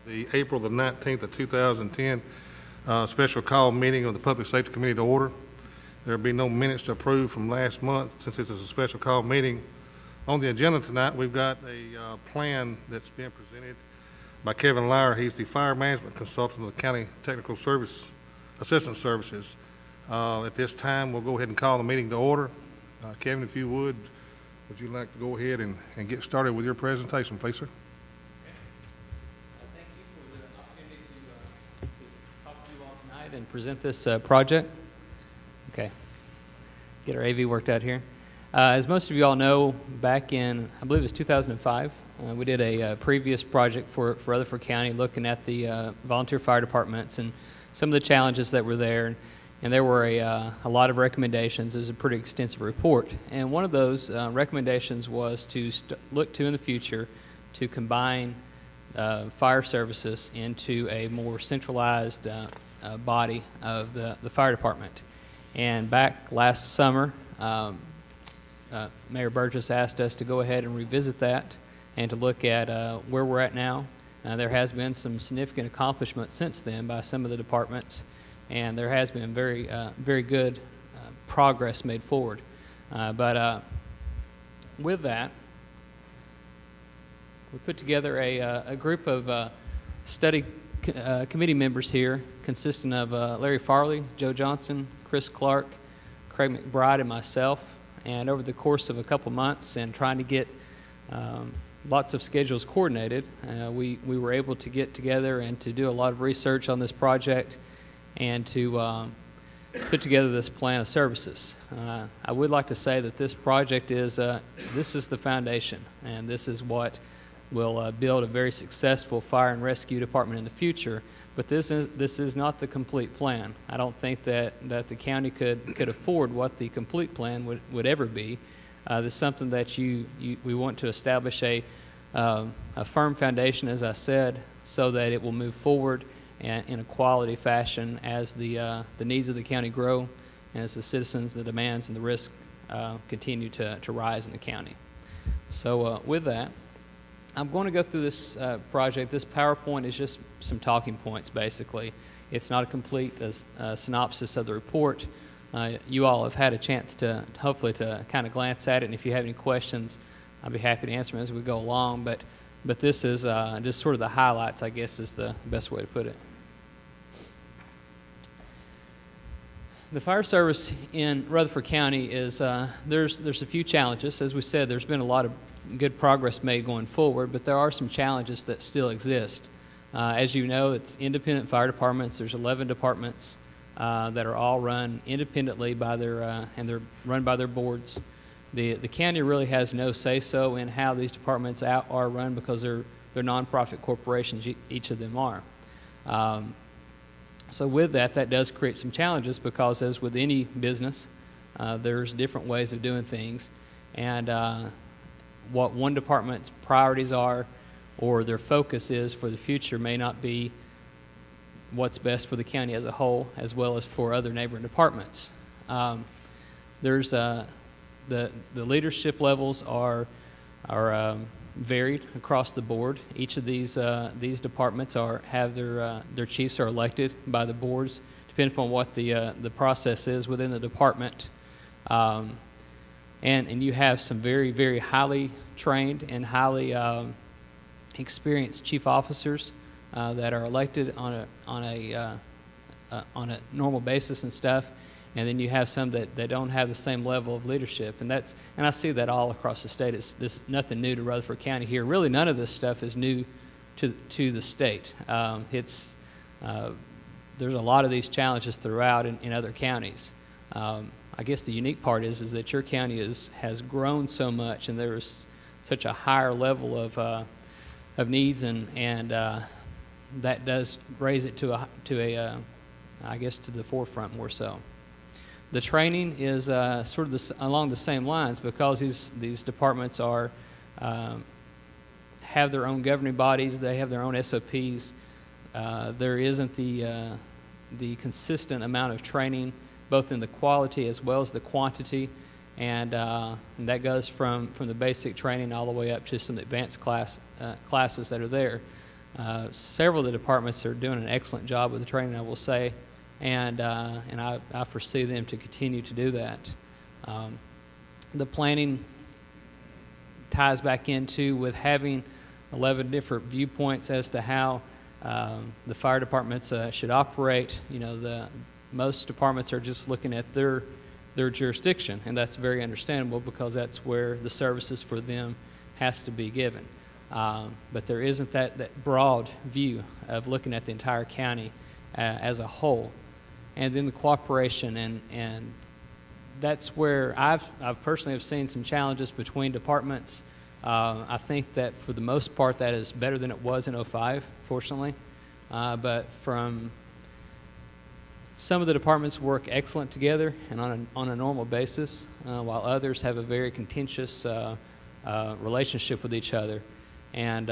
The April the 19th of 2010 special call meeting of the Public Safety Committee to order. There will be no minutes to approve from last month since this is a special call meeting. On the agenda tonight, we've got a plan that's being presented by Kevin Lyer. He's the fire management consultant of the County Technical Service Assistance Services. At this time, we'll go ahead and call the meeting to order. Kevin, if you would you like to go ahead and get started with your presentation, please, sir? Thank you for the opportunity to talk to you all tonight and present this project. Okay, get our AV worked out here. As most of you all know, back in, I believe it was 2005, we did a previous project for Rutherford County looking at the volunteer fire departments and some of the challenges that were there. And there were a lot of recommendations. It was a pretty extensive report. And one of those recommendations was to look to in the future to combine fire services into a more centralized body of the fire department. And back last summer, Mayor Burgess asked us to go ahead and revisit that and to look at where we're at now. There has been some significant accomplishments since then by some of the departments, and there has been very good progress made forward. But with that, we put together a group of study committee members here consisting of Larry Farley, Joe Johnson, Chris Clark, Craig McBride, and myself. And over the course of a couple months and trying to get lots of schedules coordinated, we were able to get together and to do a lot of research on this project and to put together this plan of services. I would like to say that this project is the foundation, and this is what will build a very successful fire and rescue department in the future. But this is not the complete plan. I don't think that the county could afford what the complete plan would ever be. This is something that we want to establish a firm foundation, as I said, so that it will move forward in a quality fashion as the needs of the county grow, and as the citizens, the demands, and the risk continue to rise in the county. So with that, I'm going to go through this project. This PowerPoint is just some talking points, basically. It's not a complete synopsis of the report. You all have had a chance to hopefully to kind of glance at it, and if you have any questions, I'll be happy to answer them as we go along. But this is just sort of the highlights, I guess, is the best way to put it. The fire service in Rutherford County is there's a few challenges. As we said, there's been a lot of good progress made going forward, but there are some challenges that still exist. As you know, it's independent fire departments. There's 11 departments that are all run independently by their and they're run by their boards. The county really has no say-so in how these departments are run because they're nonprofit corporations. Each of them are. So with that does create some challenges because, as with any business, there's different ways of doing things, and what one department's priorities are or their focus is for the future may not be what's best for the county as a whole, as well as for other neighboring departments. There's the leadership levels are varied across the board. Each of these departments have their chiefs are elected by the boards, depending upon what the process is within the department. And you have some very, very highly trained and highly experienced chief officers that are elected on a normal basis and stuff, and then you have some that don't have the same level of leadership, and I see that all across the state. This is nothing new to Rutherford County here. Really, none of this stuff is new to the state. There's a lot of these challenges throughout in other counties. I guess the unique part is that your county has grown so much, and there's such a higher level of needs, and that does raise it to I guess to the forefront more so. The training is sort of along the same lines because these departments have their own governing bodies. They have their own SOPs. There isn't the consistent amount of training, both in the quality as well as the quantity, and that goes from the basic training all the way up to some advanced classes that are there. Several of the departments are doing an excellent job with the training, I will say, and I foresee them to continue to do that. The planning ties back into with having 11 different viewpoints as to how the fire departments should operate. Most departments are just looking at their jurisdiction, and that's very understandable because that's where the services for them has to be given. But there isn't that broad view of looking at the entire county as a whole. And then the cooperation, and that's where I've personally have seen some challenges between departments. I think that for the most part that is better than it was in '05, fortunately. But from some of the departments work excellent together and on a normal basis, while others have a very contentious relationship with each other. And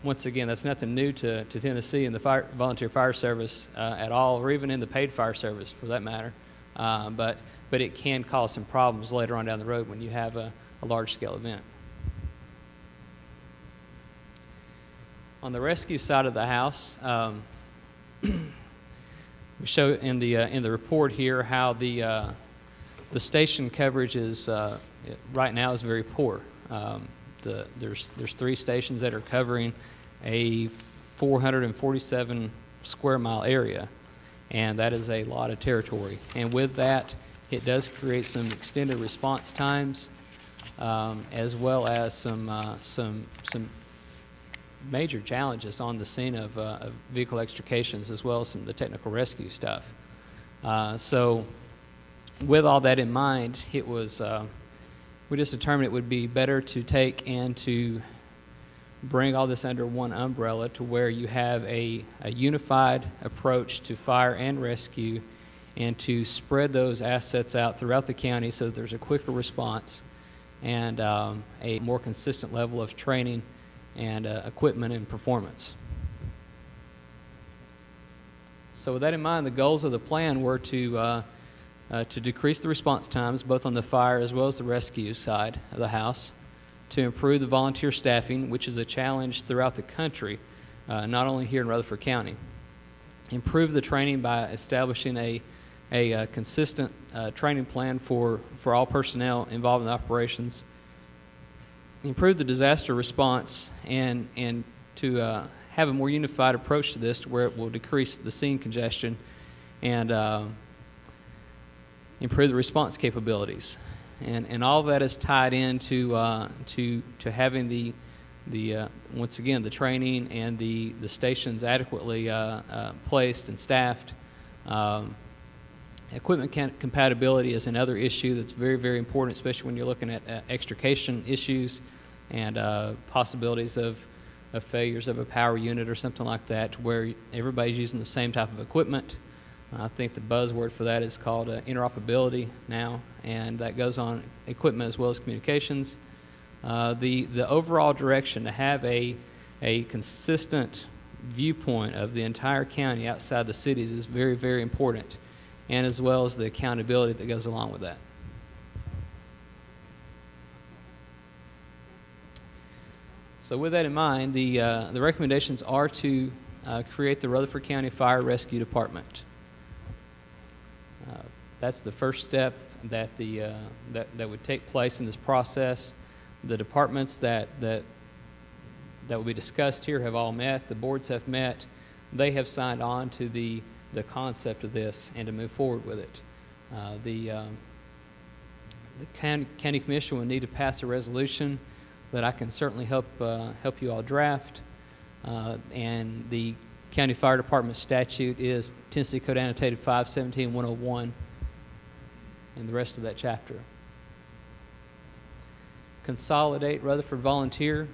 once again, that's nothing new to Tennessee in the volunteer fire service at all, or even in the paid fire service for that matter. But it can cause some problems later on down the road when you have a large-scale event. On the rescue side of the house, we show in the report here how the station coverage is right now is very poor. There's 3 stations that are covering a 447 square mile area, and that is a lot of territory. And with that, it does create some extended response times, as well as some major challenges on the scene of vehicle extrications, as well as some of the technical rescue stuff. So with all that in mind, it was we just determined it would be better to take and to bring all this under one umbrella to where you have a unified approach to fire and rescue, and to spread those assets out throughout the county so that there's a quicker response and a more consistent level of training and equipment and performance. So with that in mind, the goals of the plan were to decrease the response times, both on the fire as well as the rescue side of the house, to improve the volunteer staffing, which is a challenge throughout the country, not only here in Rutherford County. Improve the training by establishing a consistent training plan for all personnel involved in the operations. Improve the disaster response and to have a more unified approach to this, to where it will decrease the scene congestion and improve the response capabilities. And all of that is tied into to having the once again the training and the stations adequately placed and staffed. Equipment compatibility is another issue that's very, very important, especially when you're looking at extrication issues and possibilities of failures of a power unit or something like that, where everybody's using the same type of equipment. I think the buzzword for that is called interoperability now, and that goes on equipment as well as communications. The overall direction to have a consistent viewpoint of the entire county outside the cities is very, very important, and as well as the accountability that goes along with that. So with that in mind, the recommendations are to create the Rutherford County Fire Rescue Department. That's the first step that that would take place in this process. The departments that will be discussed here have all met. The boards have met. They have signed on to the concept of this and to move forward with it. The county commission will need to pass a resolution that I can certainly help you all draft. And the county fire department statute is Tennessee Code Annotated 517-101 and the rest of that chapter. Consolidate Rutherford Volunteer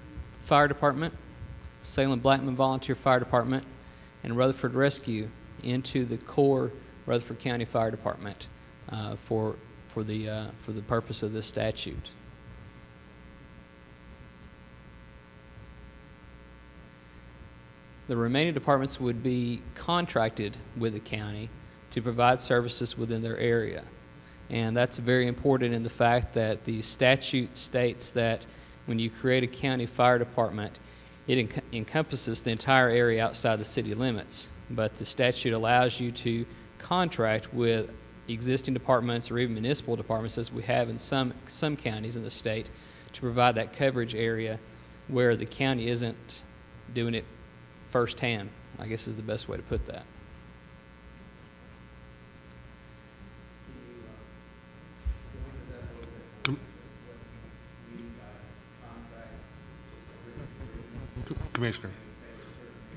Fire Department, Salem Blackman Volunteer Fire Department, and Rutherford Rescue into the core Rutherford County Fire Department for the purpose of this statute. The remaining departments would be contracted with the county to provide services within their area. And that's very important in the fact that the statute states that when you create a county fire department, it encompasses the entire area outside the city limits, but the statute allows you to contract with existing departments or even municipal departments, as we have in some counties in the state, to provide that coverage area where the county isn't doing it firsthand, I guess is the best way to put that. Commissioner,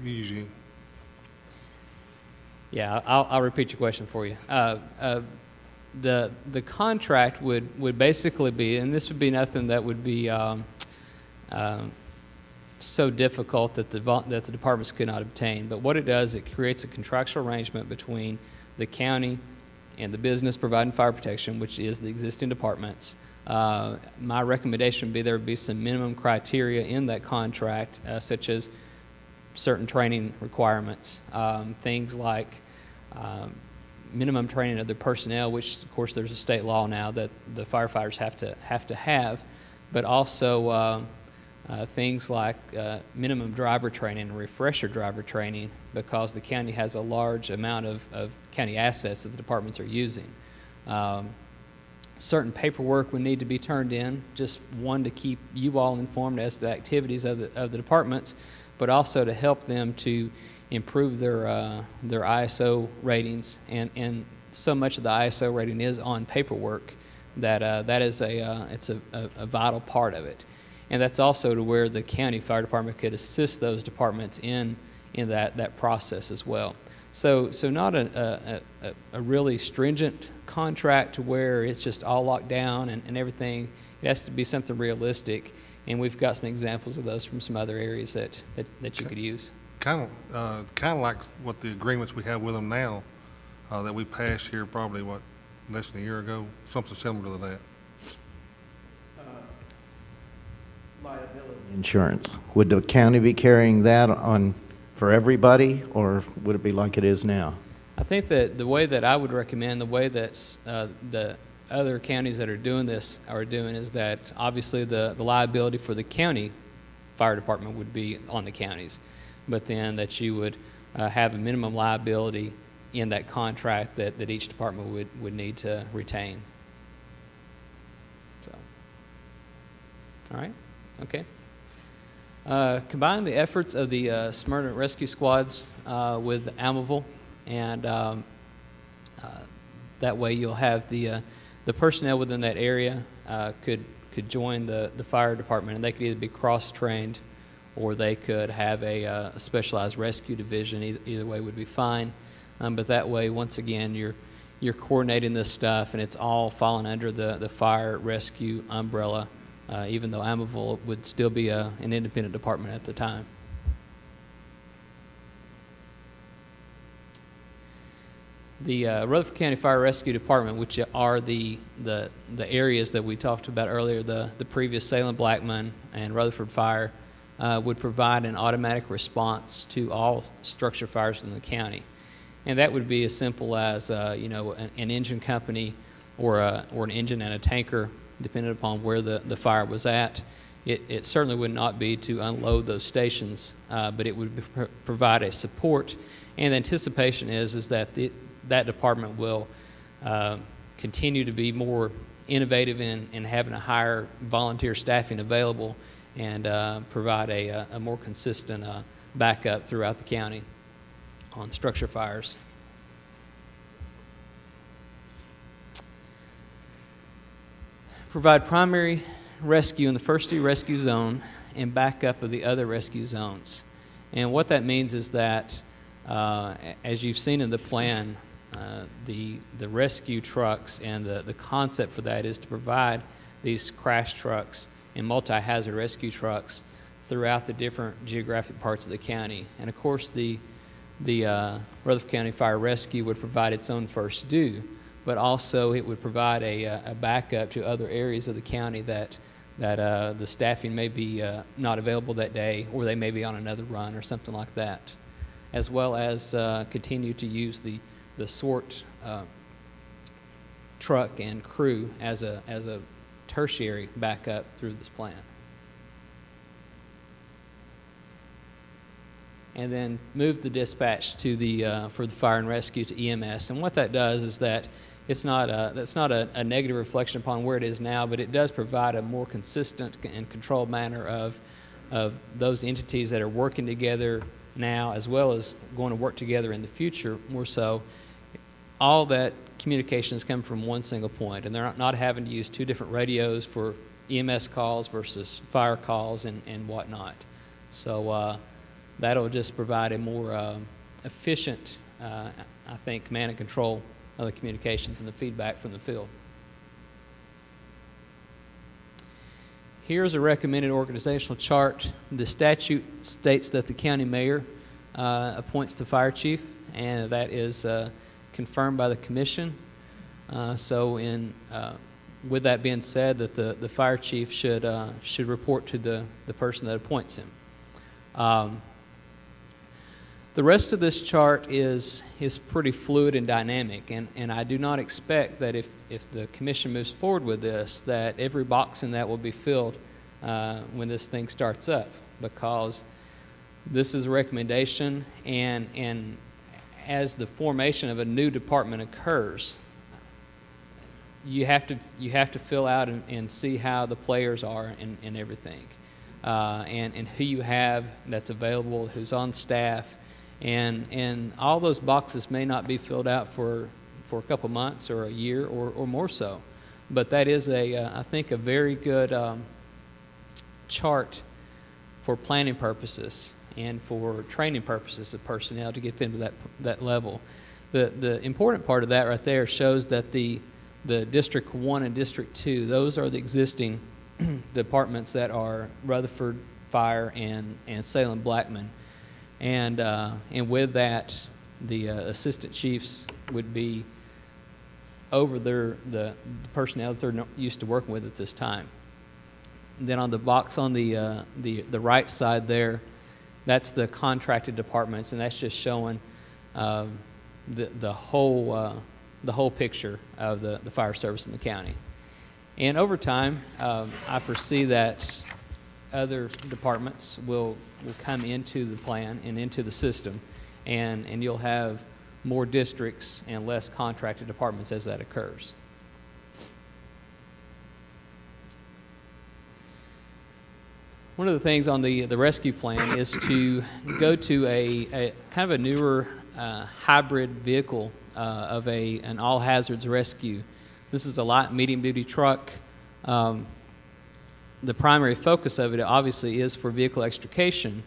usually. Yeah, I'll repeat your question for you. The contract would basically be, and this would be nothing that would be so difficult that the departments could not obtain. But what it does, it creates a contractual arrangement between the county and the business providing fire protection, which is the existing departments. My recommendation would be there would be some minimum criteria in that contract, such as certain training requirements, things like minimum training of the personnel, which of course there's a state law now that the firefighters have to have, but also things like minimum driver training and refresher driver training, because the county has a large amount of county assets that the departments are using. Certain paperwork would need to be turned in, just one, to keep you all informed as to the activities of the departments, but also to help them to improve their ISO ratings, and so much of the ISO rating is on paperwork that that is it's a vital part of it, and that's also to where the county fire department could assist those departments in that process as well. So not a really stringent contract to where it's just all locked down and everything. It has to be something realistic, and we've got some examples of those from some other areas that you could use. Kind of like what the agreements we have with them now, that we passed here probably, less than a year ago, something similar to that. Liability insurance. Would the county be carrying that on for everybody, or would it be like it is now? I think that the way that I would recommend, the way that the other counties that are doing this are doing, is that obviously the liability for the county fire department would be on the counties, but then that you would have a minimum liability in that contract that each department would need to retain. So, all right, okay. Combine the efforts of the Smyrna Rescue Squads with Almaville, and that way you'll have the personnel within that area could join the fire department, and they could either be cross-trained or they could have a specialized rescue division. Either way would be fine, but that way, once again, you're coordinating this stuff, and it's all falling under the fire rescue umbrella, even though Almaville would still be an independent department at the time. The Rutherford County Fire Rescue Department, which are the areas that we talked about earlier, the previous Salem Blackman and Rutherford Fire, would provide an automatic response to all structure fires in the county, and that would be as simple as an engine company or an engine and a tanker, depending upon where the fire was at. It certainly would not be to unload those stations, but it would provide a support, and the anticipation is that that department will continue to be more innovative in having a higher volunteer staffing available, and provide a more consistent backup throughout the county on structure fires. Provide primary rescue in the first two rescue zone and backup of the other rescue zones. And what that means is that, as you've seen in the plan, the rescue trucks and the concept for that is to provide these crash trucks and multi-hazard rescue trucks throughout the different geographic parts of the county. And of course, the Rutherford County Fire Rescue would provide its own first due, but also it would provide a backup to other areas of the county that the staffing may be not available that day, or they may be on another run or something like that, as well as continue to use the SORT truck and crew as a tertiary backup through this plan. and then move the dispatch to the for the fire and rescue to EMS. And what that does is that that's not a negative reflection upon where it is now, but it does provide a more consistent and controlled manner of those entities that are working together now, as well as going to work together in the future more so. All that communication is coming from one single point, and they're not having to use two different radios for EMS calls versus fire calls and whatnot. So that'll just provide a more efficient, I think, command and control of the communications and the feedback from the field. Here's a recommended organizational chart. The statute states that the county mayor appoints the fire chief, and that is confirmed by the commission. With that being said, that the fire chief should report to the person that appoints him. The rest of this chart is pretty fluid and dynamic, and I do not expect that if the commission moves forward with this, that every box in that will be filled when this thing starts up, because this is a recommendation, and as the formation of a new department occurs, you have to fill out and see how the players are and everything, and who you have that's available, who's on staff. And all those boxes may not be filled out for a couple months or a year or more so. But that is, I think, a very good chart for planning purposes and for training purposes of personnel to get them to that level. The important part of that right there shows that the District 1 and District 2, those are the existing departments that are Rutherford Fire and Salem Blackman. And with that, the assistant chiefs would be over the personnel that they're used to working with at this time. And then on the box on the right side there, that's the contracted departments, and that's just showing the whole picture of the fire service in the county. And over time, I foresee that other departments will come into the plan and into the system, and you'll have more districts and less contracted departments as that occurs. One of the things on the rescue plan is to go to a kind of a newer hybrid vehicle of an all hazards rescue. This is a light and medium duty truck. The primary focus of it obviously is for vehicle extrication,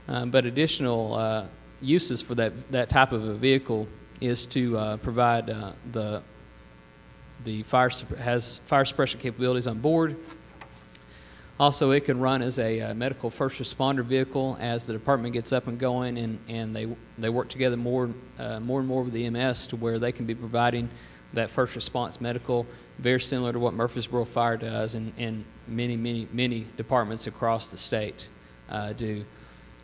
but additional uses for that type of a vehicle is to provide the has fire suppression capabilities on board. Also, it can run as a medical first responder vehicle as the department gets up and going, and they work together more and more with the EMS to where they can be providing that first response medical, very similar to what Murfreesboro Fire does and many departments across the state do.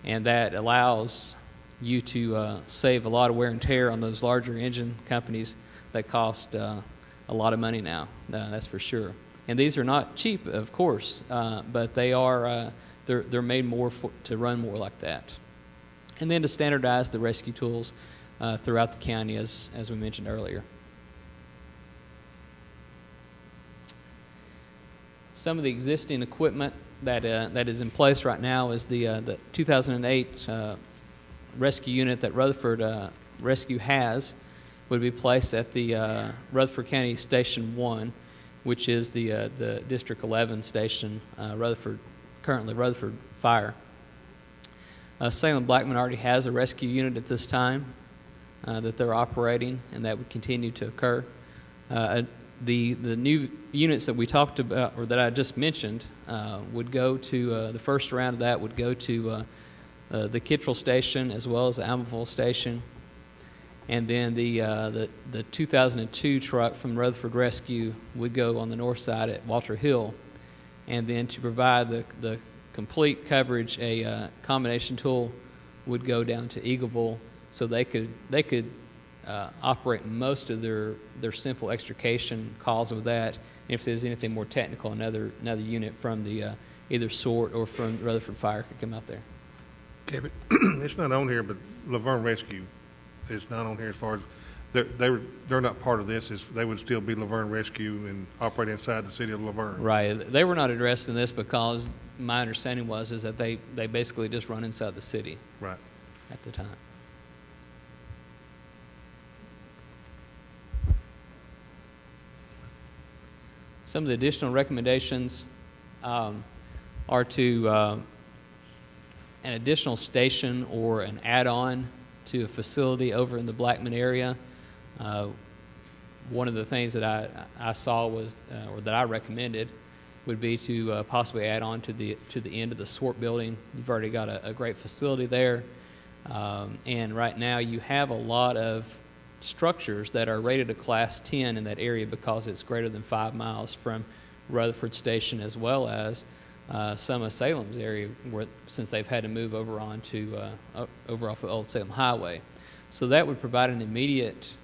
And that allows you to save a lot of wear and tear on those larger engine companies that cost a lot of money now, that's for sure. And these are not cheap, of course, but they are they're made more to run more like that. And then to standardize the rescue tools throughout the county, as we mentioned earlier. Some of the existing equipment that is in place right now is the 2008 rescue unit that Rutherford Rescue has would be placed at the Rutherford County Station 1, which is the District 11 station, currently Rutherford Fire. Salem Blackman already has a rescue unit at this time that they're operating, and that would continue to occur. The new units that we talked about, or that I just mentioned, would go to, the first round of that would go to the Kittrell station as well as the Almaville station. And then the 2002 truck from Rutherford Rescue would go on the north side at Walter Hill. And then to provide the complete coverage, a combination tool would go down to Eagleville, so they could operate most of their simple extrication calls with that. And if there's anything more technical, another unit from the either SORT or from Rutherford Fire could come out there. Kevin, it's not on here, but Laverne Rescue is not on here as far as, they're not part of this, they would still be Laverne Rescue and operate inside the city of Laverne. Right. They were not addressed in this because my understanding is that they basically just run inside the city Right. at the time. Some of the additional recommendations are to an additional station or an add-on to a facility over in the Blackman area. One of the things that I saw was, or that I recommended, would be to possibly add on to the end of the Swart building. You've already got a great facility there, and right now you have a lot of structures that are rated a Class 10 in that area because it's greater than 5 miles from Rutherford Station, as well as some of Salem's area, since they've had to move over onto over off of Old Salem Highway. So that would provide an immediate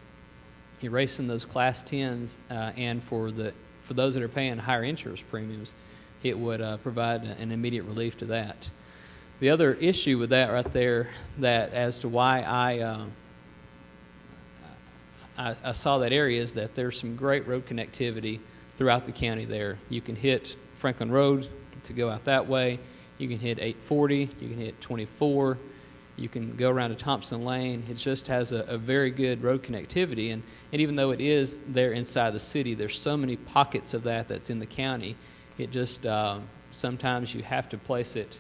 erasing those Class 10s, and for those that are paying higher insurance premiums, it would provide an immediate relief to that. The other issue with that right there, that as to why I saw that area, is that there's some great road connectivity throughout the county there. You can hit Franklin Road to go out that way. You can hit 840. You can hit 24. You can go around to Thompson Lane. It just has a very good road connectivity. And even though it is there inside the city, there's so many pockets of that's in the county. It just, sometimes you have to place it,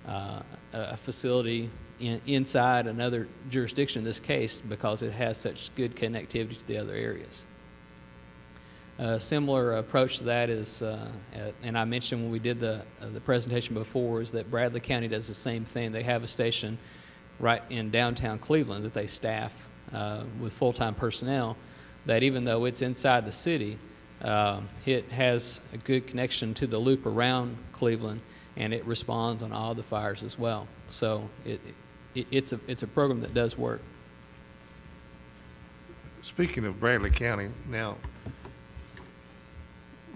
a facility inside another jurisdiction in this case, because it has such good connectivity to the other areas. A similar approach to that is, and I mentioned when we did the presentation before, is that Bradley County does the same thing. They have a station right in downtown Cleveland that they staff with full-time personnel, that even though it's inside the city, it has a good connection to the loop around Cleveland, and it responds on all the fires as well. So it's a program that does work. Speaking of Bradley County, now,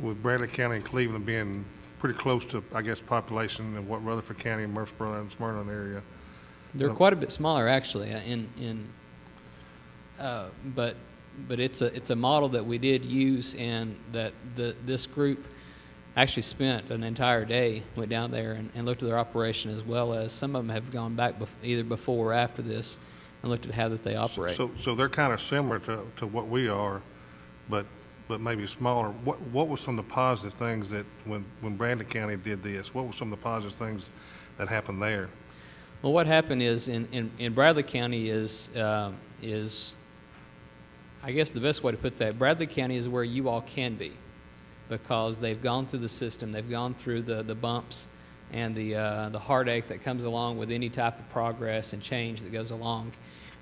with Bradley County and Cleveland being pretty close to, I guess, population of what Rutherford County, Murfreesboro, and Smyrna area, They're quite a bit smaller, actually, but it's a model that we did use, and that this group actually spent an entire day, went down there and looked at their operation, as well as some of them have gone back either before or after this and looked at how that they operate. So they're kind of similar to what we are, but maybe smaller. What were some of the positive things that when Bradley County did this? What were some of the positive things that happened there? Well, what happened is in Bradley County is I guess the best way to put that, Bradley County is where you all can be, because they've gone through the system, they've gone through the bumps and the heartache that comes along with any type of progress and change that goes along.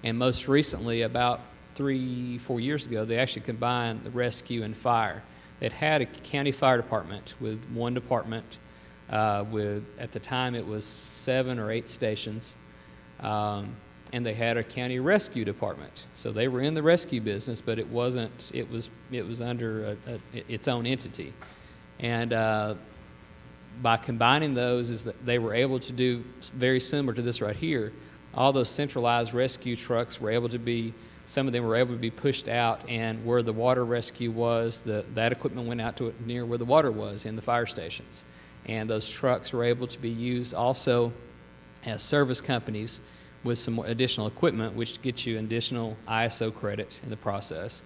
And most recently, about 3-4 years ago, they actually combined the rescue and fire. It had a county fire department with one department, with, at the time, it was 7 or 8 stations, and they had a county rescue department. So they were in the rescue business, but it wasn't. It was under its own entity, and by combining those, is that they were able to do very similar to this right here. All those centralized rescue trucks were able to be. Some of them were able to be pushed out, and where the water rescue was, that equipment went out to it near where the water was in the fire stations. And those trucks were able to be used also as service companies with some additional equipment, which gets you additional ISO credit in the process.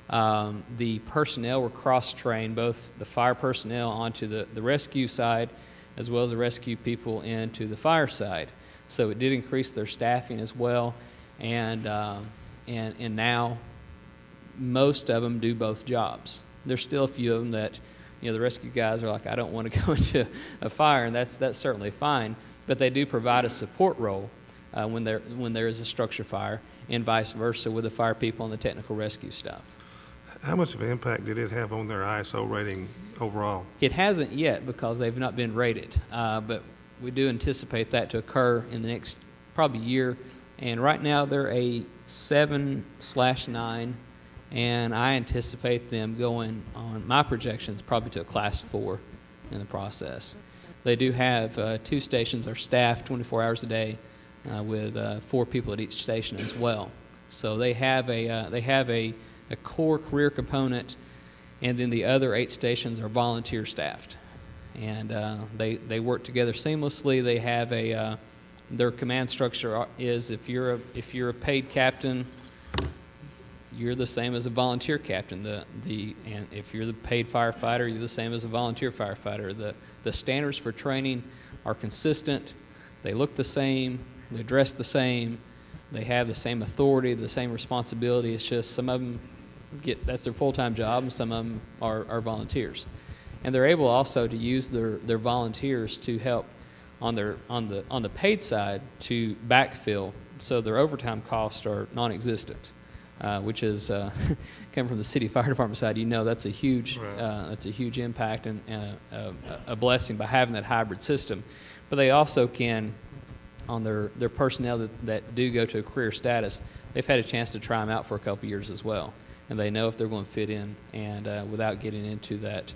The personnel were cross-trained, both the fire personnel onto the rescue side, as well as the rescue people into the fire side. So it did increase their staffing as well, and now most of them do both jobs. There's still a few of them that, the rescue guys are like, I don't want to go into a fire, and that's certainly fine. But they do provide a support role when there is a structure fire, and vice versa with the fire people and the technical rescue stuff. How much of an impact did it have on their ISO rating overall? It hasn't yet, because they've not been rated, but we do anticipate that to occur in the next probably year. And right now they're a 7/9, and I anticipate them going, on my projections, probably to a Class 4 in the process. They do have 2 stations are staffed 24 hours a day, with 4 people at each station as well. So they have a core career component, and then the other 8 stations are volunteer staffed, and they work together seamlessly. They have their command structure is if you're a paid captain, you're the same as a volunteer captain. And if you're the paid firefighter, you're the same as a volunteer firefighter. The standards for training are consistent. They look the same. They dress the same. They have the same authority, the same responsibility. It's just some of them that's their full-time job, and some of them are volunteers. And they're able also to use their volunteers to help on the paid side to backfill, so their overtime costs are non-existent, which is coming from the city fire department side. That's a huge impact and a blessing by having that hybrid system. But they also can, on their personnel that do go to a career status, they've had a chance to try them out for a couple years as well, and they know if they're going to fit in and without getting into that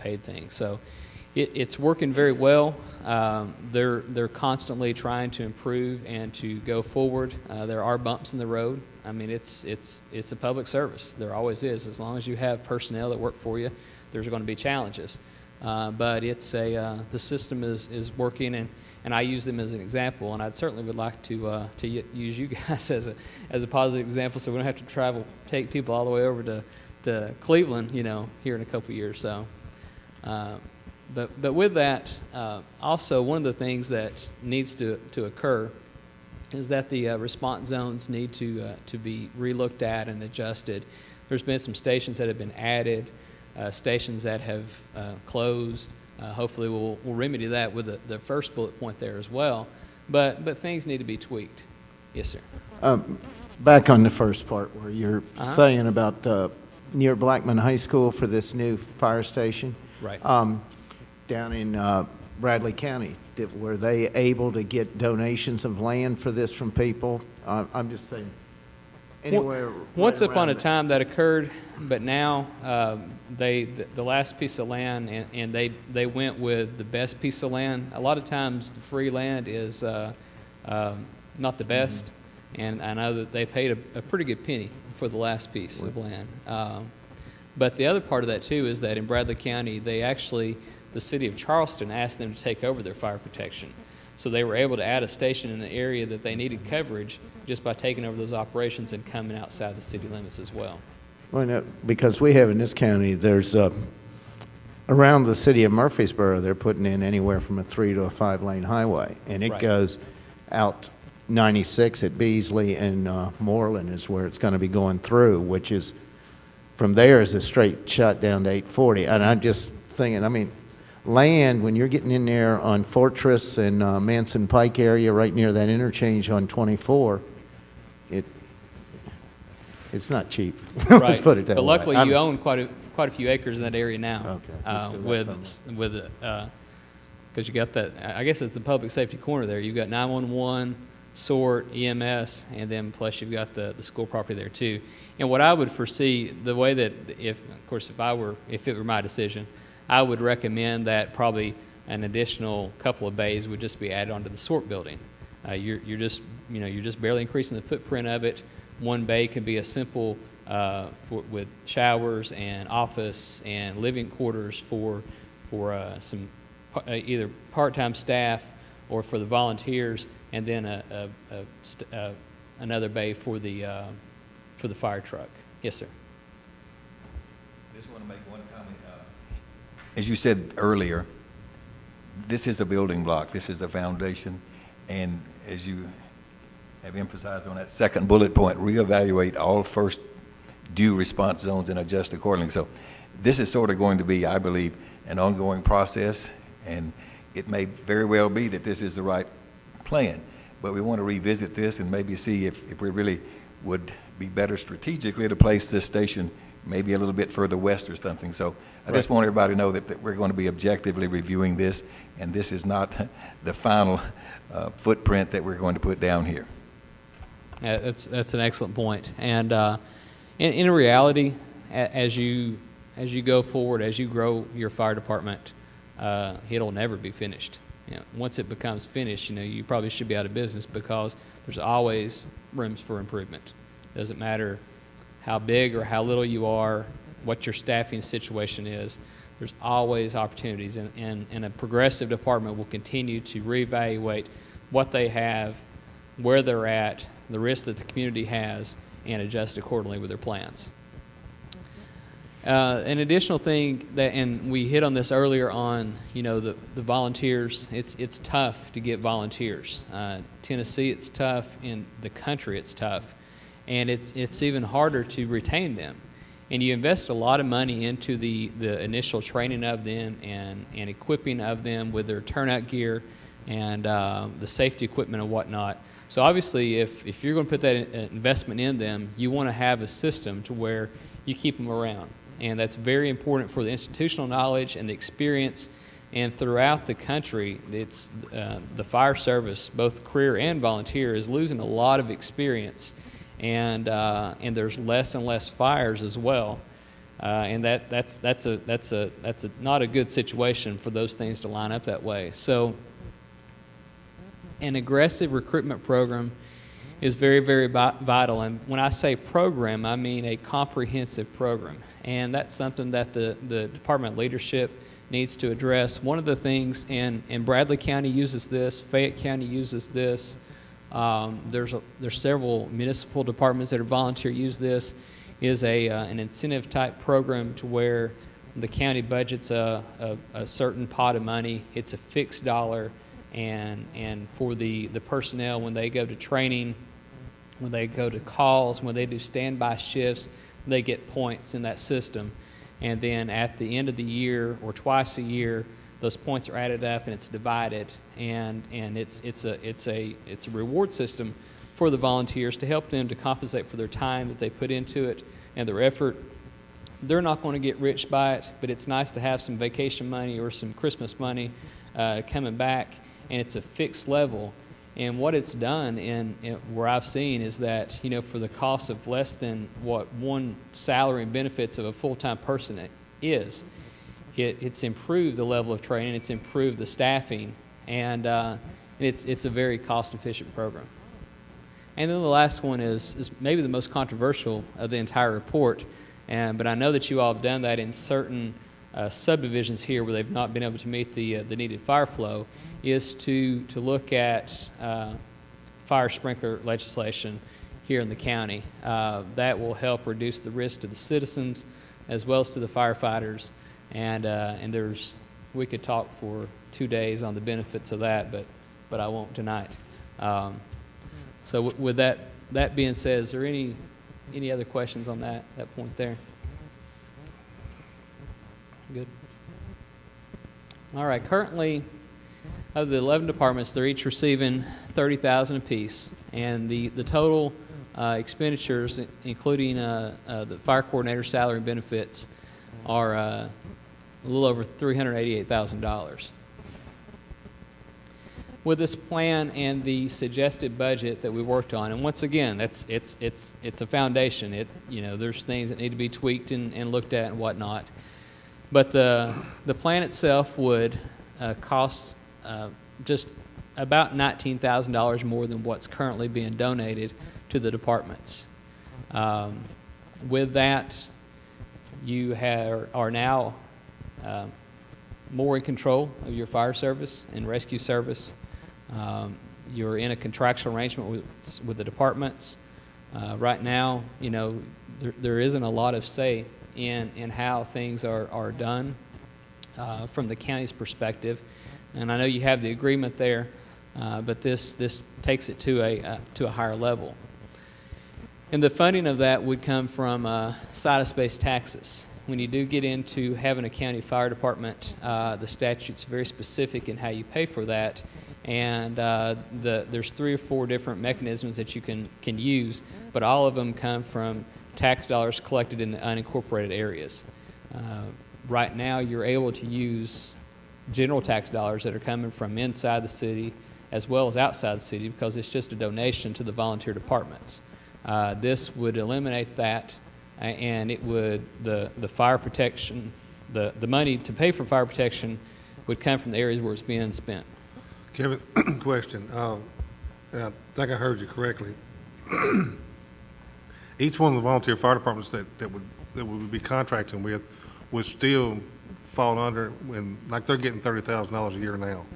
paid thing. So it's working very well. They're constantly trying to improve and to go forward. There are bumps in the road. I mean, it's a public service. There always is. As long as you have personnel that work for you, there's going to be challenges. But the system is working, and I use them as an example. And I certainly would like to use you guys as a positive example, so we don't have to take people all the way over to Cleveland, here in a couple of years. So. But with that, also one of the things that needs to occur is that the response zones need to be relooked at and adjusted. There's been some stations that have been added, stations that have closed. Hopefully we'll remedy that with the first bullet point there as well. But things need to be tweaked. Yes, sir. Back on the first part where you're saying about near Blackman High School for this new fire station. Right. Down in Bradley County, were they able to get donations of land for this from people? I'm just saying, anywhere. Once upon a time that occurred, but now the last piece of land, and they went with the best piece of land. A lot of times the free land is not the best, and I know that they paid a pretty good penny for the last piece of land. But the other part of that too is that in Bradley County, the city of Charleston asked them to take over their fire protection. So they were able to add a station in an area that they needed coverage just by taking over those operations and coming outside the city limits as well. Well, no, because we have in this county, there's around the city of Murfreesboro, they're putting in anywhere from a 3 to a 5 lane highway, and it goes out 96 at Beasley, and Moreland is where it's going to be going through, which is from there is a straight shot down to 840. And I'm just thinking, land, when you're getting in there on Fortress and Manson Pike area, right near that interchange on 24, it's not cheap. Right. Let's put it that but way. Luckily, you own quite a few acres in that area now. Okay. Because you got that. I guess it's the public safety corner there. You've got 911, SORT, EMS, and then plus you've got the school property there too. And what I would foresee, the way that if it were my decision, I would recommend that probably an additional couple of bays would just be added onto the SORT building. You're just barely increasing the footprint of it. One bay could be a simple with showers and office and living quarters for some either part-time staff or for the volunteers, and then another bay for the fire truck. Yes, sir. I just want to make one comment. As you said earlier, this is a building block. This is the foundation. And as you have emphasized on that second bullet point, reevaluate all first due response zones and adjust accordingly. So this is sort of going to be, I believe, an ongoing process, and it may very well be that this is the right plan. But we want to revisit this and maybe see if we really would be better strategically to place this station maybe a little bit further west or something. So I just want everybody to know that we're going to be objectively reviewing this, and this is not the final footprint that we're going to put down here. Yeah, that's an excellent point. And in reality, as you go forward, as you grow your fire department, it'll never be finished. once it becomes finished, you probably should be out of business because there's always rooms for improvement. Doesn't matter how big or how little you are, what your staffing situation is, there's always opportunities, and a progressive department will continue to reevaluate what they have, where they're at, the risk that the community has, and adjust accordingly with their plans. An additional thing and we hit on this earlier on, the volunteers. It's tough to get volunteers. Tennessee, it's tough. In the country, it's tough, and it's even harder to retain them. And you invest a lot of money into the initial training of them and equipping of them with their turnout gear and the safety equipment and whatnot. So obviously, if you're going to put that investment in them, you want to have a system to where you keep them around. And that's very important for the institutional knowledge and the experience. And throughout the country, it's the fire service, both career and volunteer, is losing a lot of experience, and there's less and less fires as well. And that's not a good situation for those things to line up that way. So, an aggressive recruitment program is very, very vital. And when I say program, I mean a comprehensive program. And that's something that the department leadership needs to address. One of the things, and Bradley County uses this, Fayette County uses this, there's several municipal departments that are volunteer use this, is an incentive type program to where the county budgets a certain pot of money. It's a fixed dollar, and for the personnel, when they go to training, when they go to calls, when they do standby shifts, they get points in that system. And then at the end of the year or twice a year, those points are added up and it's divided, and it's a reward system for the volunteers to help them to compensate for their time that they put into it and their effort. They're not going to get rich by it, but it's nice to have some vacation money or some Christmas money coming back, and it's a fixed level. And what it's done, where I've seen, is that for the cost of less than what one salary and benefits of a full-time person is, it's improved the level of training, it's improved the staffing, and it's a very cost-efficient program. And then the last one is maybe the most controversial of the entire report, but I know that you all have done that in certain subdivisions here where they've not been able to meet the needed fire flow, is to look at fire sprinkler legislation here in the county. That will help reduce the risk to the citizens as well as to the firefighters. And we could talk for 2 days on the benefits of that, but I won't tonight. So with that being said, is there any other questions on that point there? Good. All right. Currently, of the 11 departments, they're each receiving $30,000 apiece, and the total expenditures, including the fire coordinator salary and benefits, are a little over $388,000. With this plan and the suggested budget that we worked on, and once again, it's a foundation. There's things that need to be tweaked and looked at and whatnot, but the plan itself would cost just about $19,000 more than what's currently being donated to the departments. With that, you are now more in control of your fire service and rescue service. You're in a contractual arrangement with the departments. Right now, there isn't a lot of say in how things are done from the county's perspective. And I know you have the agreement there, but this takes it to a higher level. And the funding of that would come from situs-based taxes. When you do get into having a county fire department, the statute's very specific in how you pay for that, and there's 3 or 4 different mechanisms that you can use, but all of them come from tax dollars collected in the unincorporated areas. Right now, you're able to use general tax dollars that are coming from inside the city as well as outside the city because it's just a donation to the volunteer departments. This would eliminate that, and it would the fire protection, the money to pay for fire protection would come from the areas where it's being spent. Kevin, question. I think I heard you correctly. Each one of the volunteer fire departments that would be contracting with would still fall under, when, like, they're getting $30,000 a year now.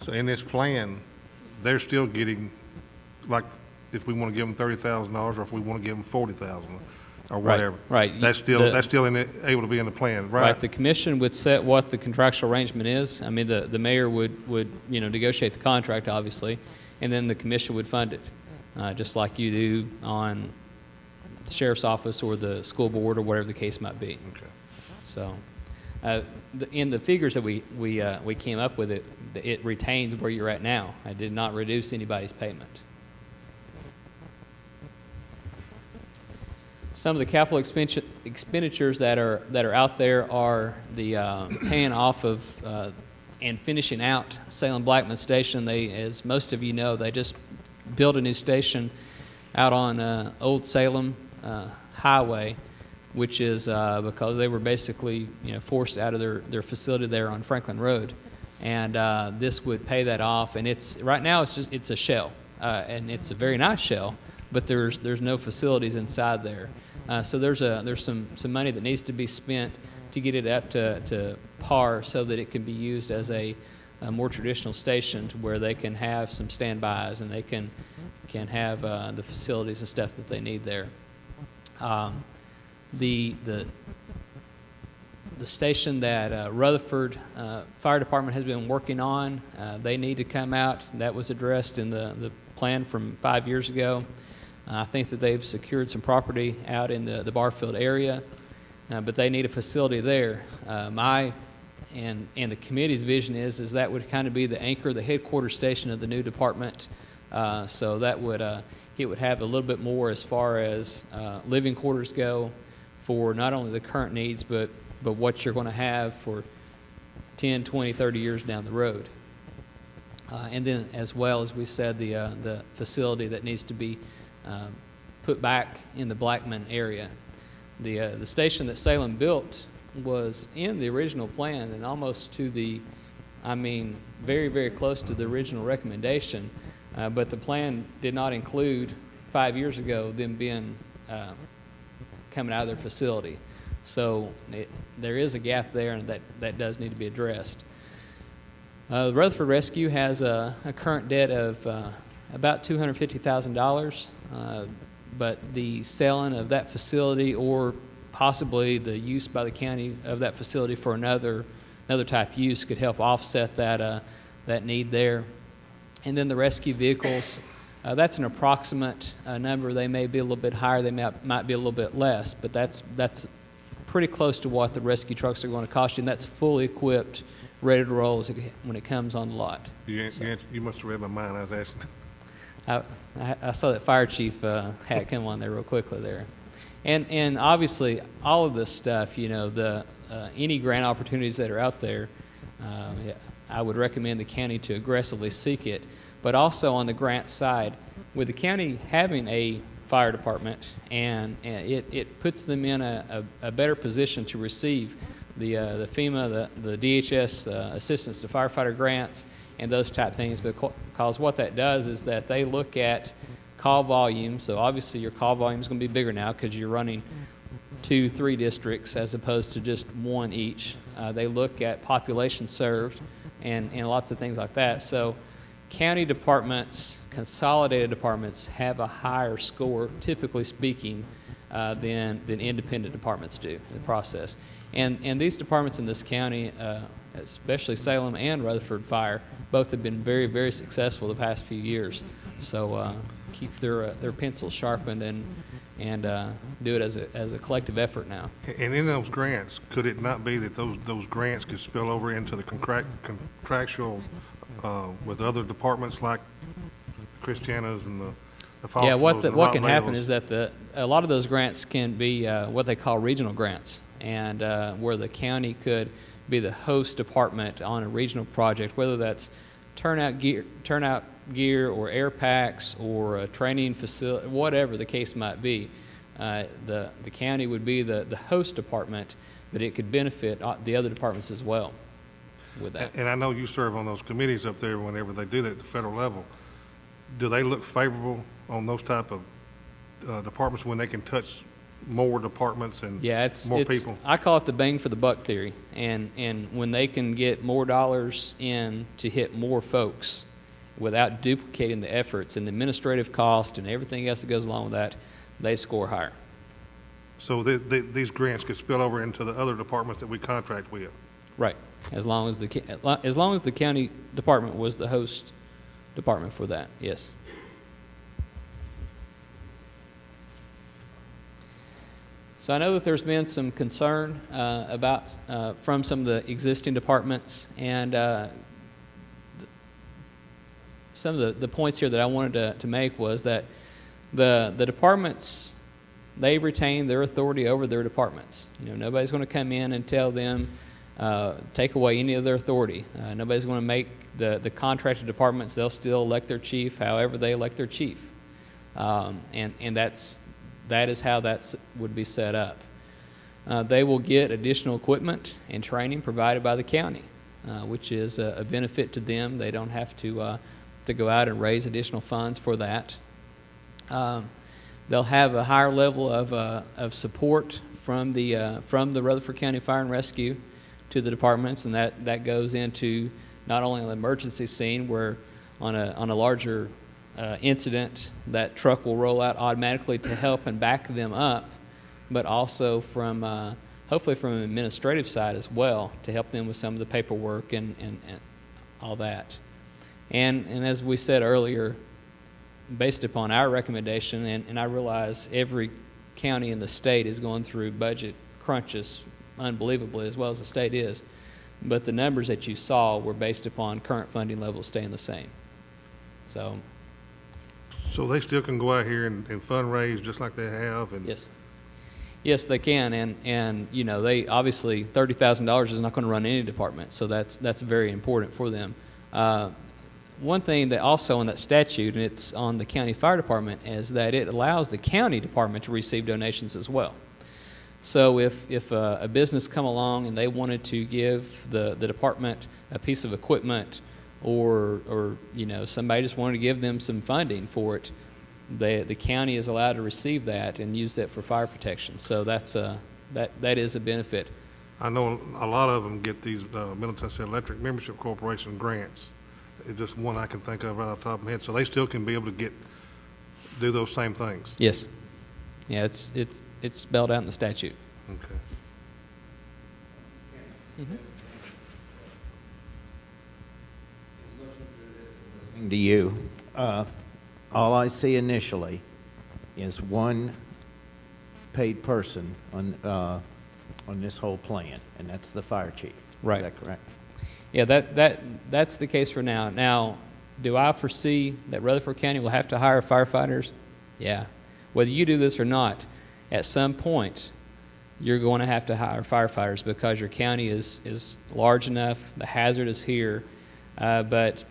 So in this plan, they're still getting, like, if we want to give them $30,000, or if we want to give them $40,000, or whatever. right. That's still able to be in the plan, right? Right, the commission would set what the contractual arrangement is. I mean, the mayor would negotiate the contract, obviously, and then the commission would fund it, just like you do on the sheriff's office or the school board or whatever the case might be. Okay. So, in the figures that we came up with, it retains where you're at now. I did not reduce anybody's payment. Some of the capital expenditures that are out there are the paying off of and finishing out Salem Blackman Station. They, as most of you know, they just built a new station out on Old Salem Highway, which is because they were basically forced out of their facility there on Franklin Road, and this would pay that off. And right now it's a shell, and it's a very nice shell, but there's no facilities inside there. So there's some money that needs to be spent to get it up to par so that it can be used as a more traditional station, to where they can have some standbys and they can have the facilities and stuff that they need there. The station that Rutherford Fire Department has been working on, they need to come out. That was addressed in the plan from 5 years ago. I think that they've secured some property out in the Barfield area, but they need a facility there. My and the committee's vision is that would kind of be the anchor, the headquarters station of the new department. So that would it would have a little bit more as far as living quarters go, for not only the current needs, but what you're going to have for 10, 20, 30 years down the road. And then, as well as we said, the facility that needs to be put back in the Blackman area. The station that Salem built was in the original plan, and almost to very, very close to the original recommendation, but the plan did not include 5 years ago them being coming out of their facility. So there is a gap there, and that does need to be addressed. The Rutherford Rescue has a current debt of about $250,000, but the selling of that facility, or possibly the use by the county of that facility for another type use, could help offset that need there. And then the rescue vehicles, that's an approximate number. They may be a little bit higher, they might be a little bit less, but that's pretty close to what the rescue trucks are going to cost you, and that's fully equipped, ready to roll when it comes on the lot. You must have read my mind. I was asking. I saw that fire chief hat come on there real quickly there. And obviously, all of this stuff, any grant opportunities that are out there, I would recommend the county to aggressively seek it. But also on the grant side, with the county having a fire department, and it puts them in a better position to receive the FEMA, the DHS assistance to firefighter grants, and those type things, because what that does is that they look at call volume. So obviously your call volume is going to be bigger now because you're running 2-3 districts as opposed to just one each. They look at population served and lots of things like that. So county departments, consolidated departments, have a higher score, typically speaking, than independent departments do in the process. And these departments in this county, especially Salem and Rutherford Fire, both have been very, very successful the past few years. So keep their pencils sharpened and do it as a collective effort now. And in those grants, could it not be that those grants could spill over into the contractual with other departments like Christiana's and the Fox? Yeah, what Rock can happen Labels? is that a lot of those grants can be what they call regional grants, and where the county could be the host department on a regional project, whether that's turnout gear or air packs or a training facility, whatever the case might be. The county would be the host department, but it could benefit the other departments as well. with that. And I know you serve on those committees up there whenever they do that at the federal level. Do they look favorable on those type of departments when they can touch more departments and Yeah, more people? I call it the bang for the buck theory. And when they can get more dollars in to hit more folks without duplicating the efforts and the administrative cost and everything else that goes along with that, they score higher. So these grants could spill over into the other departments that we contract with. Right. As long as the county department was the host department for that, yes. So I know that there's been some concern from some of the existing departments, and some of the points here that I wanted to make was that the departments, they retain their authority over their departments. Nobody's going to come in and tell them, take away any of their authority. Nobody's going to make the contracted departments, they'll still elect their chief however they elect their chief. And that is how that would be set up. They will get additional equipment and training provided by the county, which is a benefit to them. They don't have to go out and raise additional funds for that. They'll have a higher level of support from the Rutherford County Fire and Rescue to the departments, and that goes into not only an emergency scene where on a larger incident, that truck will roll out automatically to help and back them up, but also from hopefully from an administrative side as well to help them with some of the paperwork and all that. And as we said earlier, based upon our recommendation, and I realize every county in the state is going through budget crunches unbelievably as well as the state is, but the numbers that you saw were based upon current funding levels staying the same. So they still can go out here and fundraise just like they have? And Yes, they can, and they obviously $30,000 is not going to run any department, so that's very important for them. One thing that also in that statute, and it's on the county fire department, is that it allows the county department to receive donations as well. So if a business come along and they wanted to give the department a piece of equipment, or somebody just wanted to give them some funding for it, the county is allowed to receive that and use that for fire protection. So that is a benefit. I know a lot of them get these Middle Tennessee Electric Membership Corporation grants. It's just one I can think of right off the top of my head. So they still can be able to do those same things. Yes. Yeah, it's spelled out in the statute. Okay. Listening to you, all I see initially is one paid person on this whole plan, and that's the fire chief. Right. Is that correct? Yeah, that's the case for now. Now, do I foresee that Rutherford County will have to hire firefighters? Yeah. Whether you do this or not, at some point, you're going to have to hire firefighters because your county is large enough, the hazard is here, but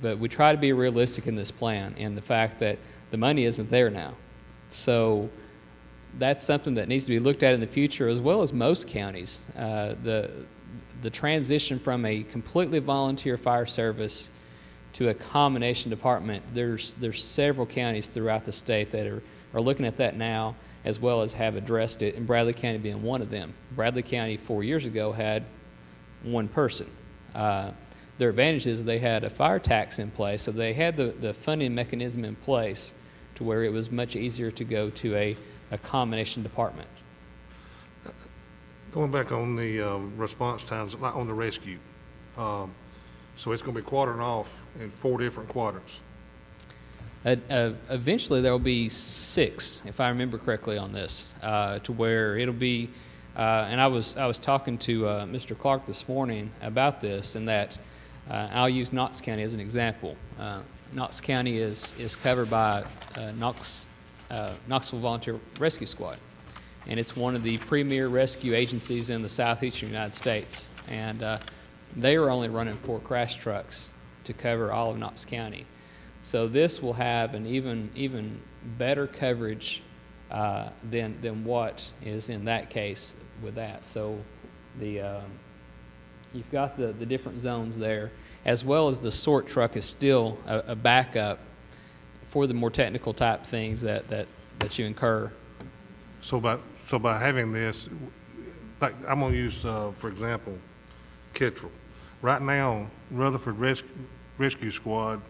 we try to be realistic in this plan and the fact that the money isn't there now. So that's something that needs to be looked at in the future, as well as most counties. The transition from a completely volunteer fire service to a combination department, there's several counties throughout the state that are looking at that now, as well as have addressed it, and Bradley County being one of them. Bradley County 4 years ago had one person. Their advantage is they had a fire tax in place, so they had the funding mechanism in place to where it was much easier to go to a combination department. Going back on the response times, like on the rescue, so it's going to be quartering off in 4 different quadrants. Eventually, there will be 6, if I remember correctly, on this, to where it'll be. And I was talking to Mr. Clark this morning about this, and that I'll use Knox County as an example. Knox County is covered by Knoxville Volunteer Rescue Squad, and it's one of the premier rescue agencies in the southeastern United States. And they are only running 4 crash trucks to cover all of Knox County. So this will have an even better coverage than what is in that case with that. So the you've got the different zones there, as well as the sort truck is still a backup for the more technical type things that you incur. So by having this, like, I'm gonna use, for example, Kittrell. Right now, Rutherford Rescue Squad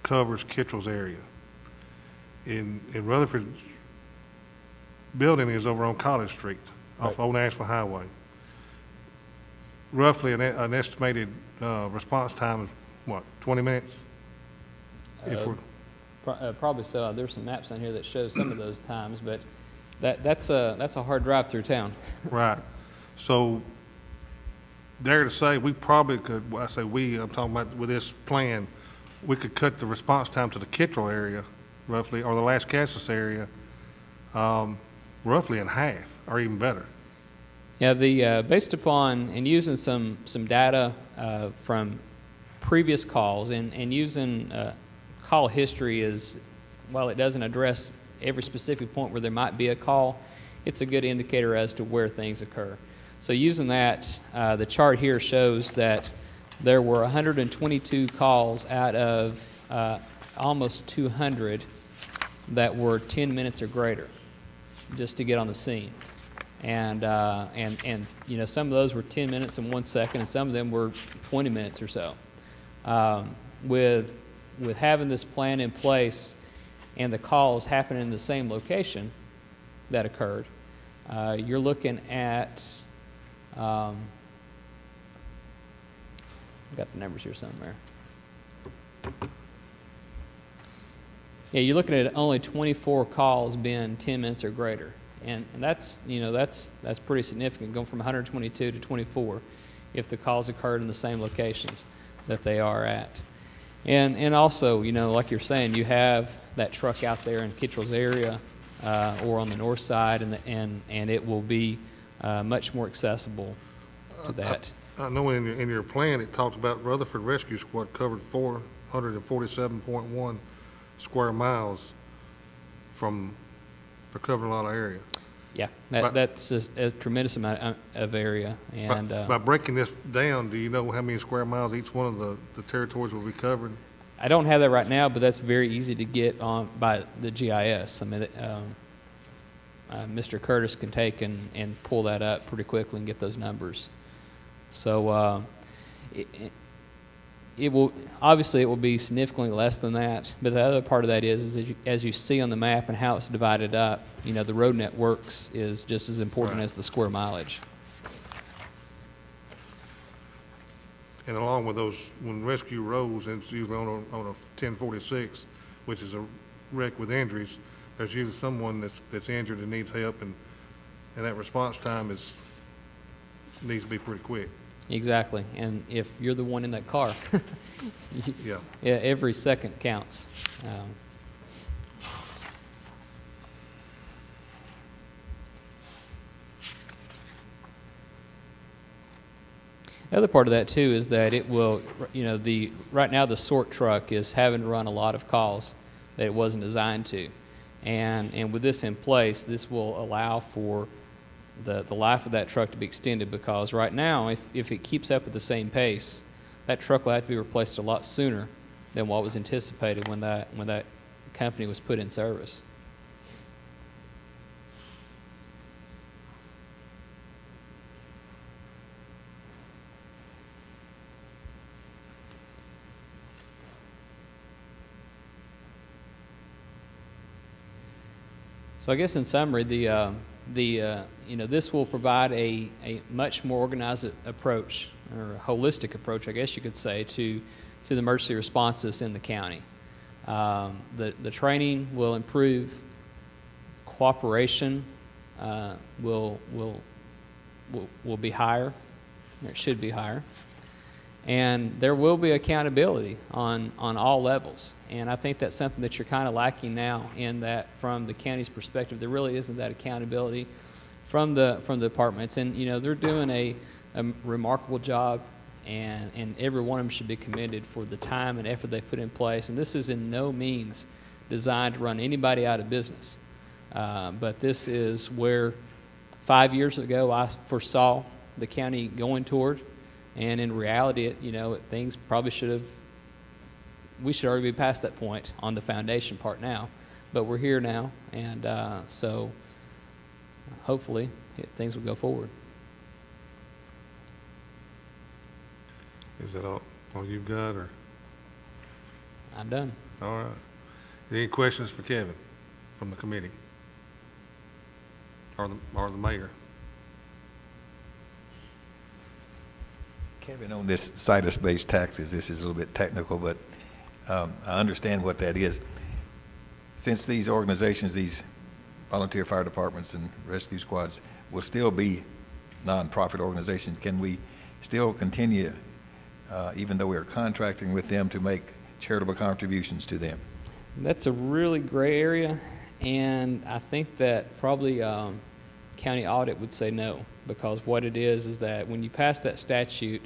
covers Kittrell's area. In Rutherford's building is over on College Street, off Right. Old Nashville Highway. Roughly an estimated response time is, what, 20 minutes? If we're, Probably so. There's some maps on here that show some of those times, but that's a hard drive through town. right. So, dare to say, we probably could, well, I say we, I'm talking about with this plan, we could cut the response time to the Kittrell area roughly, or the Las Casas area, roughly in half, or even better. Yeah, based upon and using some data from previous calls and using call history is, while it doesn't address every specific point where there might be a call, it's a good indicator as to where things occur. So using that, the chart here shows that there were 122 calls out of almost 200 that were 10 minutes or greater just to get on the scene. And you know, some of those were 10 minutes and 1 second, and some of them were 20 minutes or so. With having this plan in place and the calls happening in the same location that occurred, you're looking at, I've got the numbers here somewhere. Yeah, you're looking at only 24 calls being 10 minutes or greater. And that's, you know, that's pretty significant, going from 122 to 24 if the calls occurred in the same locations that they are at. And also, you know, like you're saying, you have that truck out there in Kittrell's area or on the north side, and it will be much more accessible to that. I know in your plan, it talks about Rutherford Rescue Squad covered 447.1 square miles for covering a lot of area. Yeah, But- that's a tremendous amount of area. And By breaking this down, do you know how many square miles each one of the territories will be covered? I don't have that right now, but that's very easy to get on by the GIS. I mean, Mr. Curtis can take and pull that up pretty quickly and get those numbers. So it will obviously it will be significantly less than that. But the other part of that is as you see on the map and how it's divided up, you know, the road networks is just as important Right. as the square mileage. And along with those, when rescue rolls, and it's usually on a 1046, which is a wreck with injuries, there's usually someone that's injured and needs help, and that response time needs to be pretty quick. Exactly. And if you're the one in that car, Yeah. yeah, every second counts. The other part of that too is that it will, you know, right now the sort truck is having to run a lot of calls that it wasn't designed to, and with this in place, this will allow for the life of that truck to be extended, because right now, if it keeps up at the same pace, that truck will have to be replaced a lot sooner than what was anticipated when that company was put in service. So I guess in summary, you know, this will provide a much more organized approach, or a holistic approach, I guess you could say, to the emergency responses in the county. The training will improve. Cooperation will be higher. Or it should be higher. And there will be accountability on all levels. And I think that's something that you're kind of lacking now, in that from the county's perspective, there really isn't that accountability from the departments. And, you know, they're doing a remarkable job, and every one of them should be commended for the time and effort they put in place. And this is in no means designed to run anybody out of business. But this is where 5 years ago I foresaw the county going toward. And in reality, things probably we should already be past that point on the foundation part now. But we're here now, and so hopefully things will go forward. Is that all you've got, or? I'm done. All right. Any questions for Kevin from the committee? Or the mayor? Kevin, on this situs-based taxes, this is a little bit technical, but I understand what that is. Since these organizations, these volunteer fire departments and rescue squads will still be nonprofit organizations, can we still continue, even though we're contracting with them, to make charitable contributions to them? That's a really gray area, and I think that probably county audit would say no, because what it is that when you pass that statute,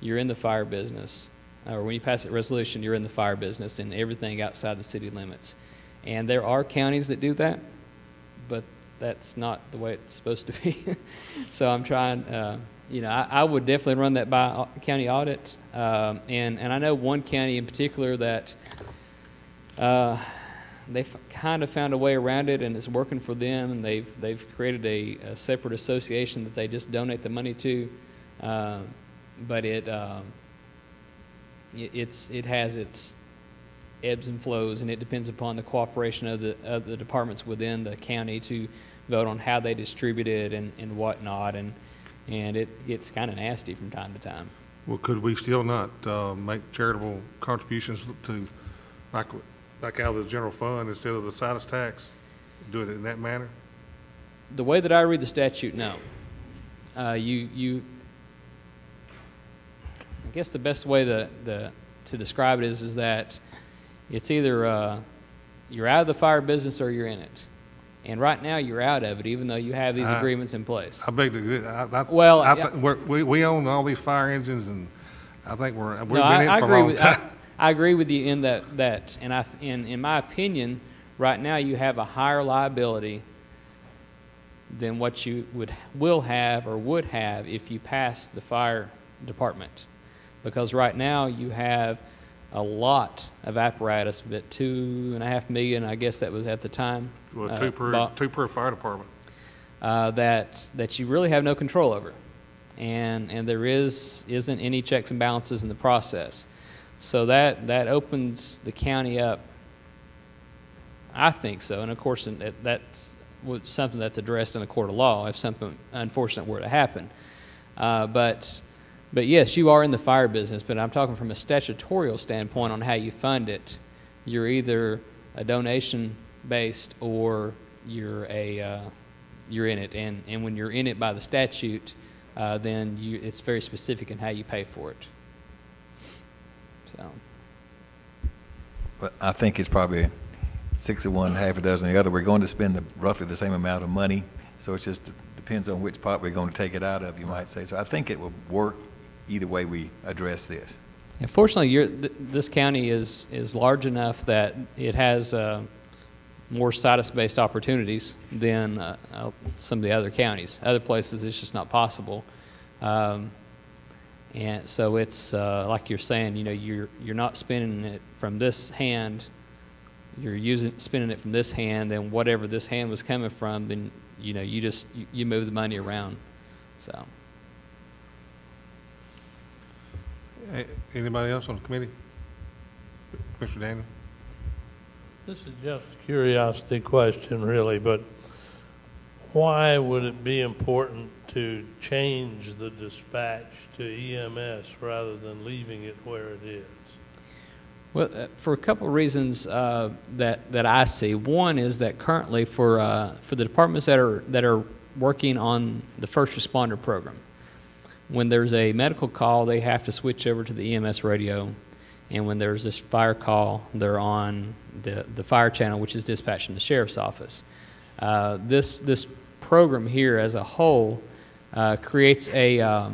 you're in the fire business, or when you pass that resolution, you're in the fire business and everything outside the city limits. And there are counties that do that, but that's not the way it's supposed to be. So I'm trying, I would definitely run that by county audit. And I know one county in particular that they've kind of found a way around it, and it's working for them, and they've created a separate association that they just donate the money to. But it has its ebbs and flows, and it depends upon the cooperation of the departments within the county to vote on how they distribute it and whatnot, and it gets kind of nasty from time to time. Well, could we still not make charitable contributions to, like out of the general fund instead of the situs tax? Do it in that manner? The way that I read the statute, no. I guess the best way to describe it is that it's either you're out of the fire business or you're in it. And right now you're out of it, even though you have these agreements in place. I beg to we own all these fire engines, and I think we've been in it for a long time. I agree with you in that, and in my opinion, right now you have a higher liability than what you would have if you pass the fire department, because right now you have a lot of apparatus, but $2.5 million, I guess that was at the time. Well, two per fire department. That you really have no control over, and there isn't any checks and balances in the process. So that opens the county up. I think so, and of course that's something that's addressed in a court of law if something unfortunate were to happen. But yes, you are in the fire business, but I'm talking from a statutorial standpoint on how you fund it. You're either a donation based or you're in it, and when you're in it by the statute, then it's very specific in how you pay for it. So, but I think it's probably 6 of one, half a dozen of the other. We're going to spend roughly the same amount of money, so it just depends on which pot we're going to take it out of, you might say. So I think it will work either way we address this. and fortunately, this county is large enough that it has more situs-based opportunities than some of the other counties. Other places, it's just not possible. And so it's like you're saying, you're not spending it from this hand. You're spending it from this hand, and whatever this hand was coming from, then you move the money around. So. Anybody else on the committee? Mr. Daniel? This is just a curiosity question, really, but why would it be important to change the dispatch to EMS rather than leaving it where it is? Well, for a couple of reasons that I see. One is that currently for the departments that are working on the first responder program, when there's a medical call, they have to switch over to the EMS radio, and when there's this fire call, they're on the fire channel, which is dispatched from the sheriff's office. This program here as a whole creates a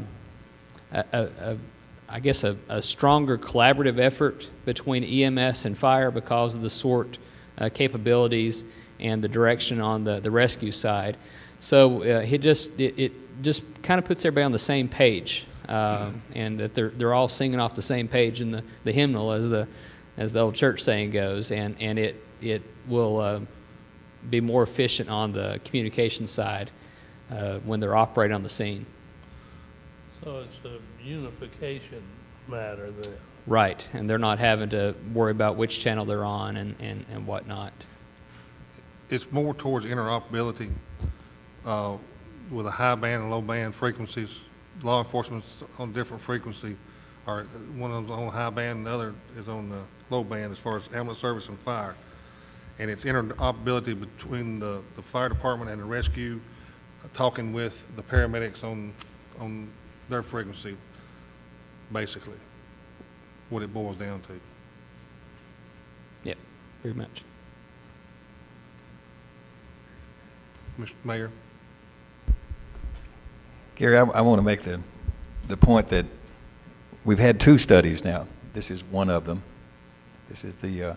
stronger collaborative effort between EMS and fire because of the SORT capabilities and the direction on the rescue side. So it just kind of puts everybody on the same page and that they're all singing off the same page in the hymnal, as the old church saying goes, and it will be more efficient on the communication side when they're operating on the scene. So it's a unification matter then. Right, and they're not having to worry about which channel they're on and whatnot. It's more towards interoperability with a high band and low band frequencies. Law enforcement's on different frequency, or one of them's on high band and the other is on the low band as far as ambulance service and fire. And it's interoperability between the fire department and the rescue, talking with the paramedics on their frequency, basically, what it boils down to. Yep, very much. Mr. Mayor? Gary, I want to make the point that we've had 2 studies now. This is one of them. This is the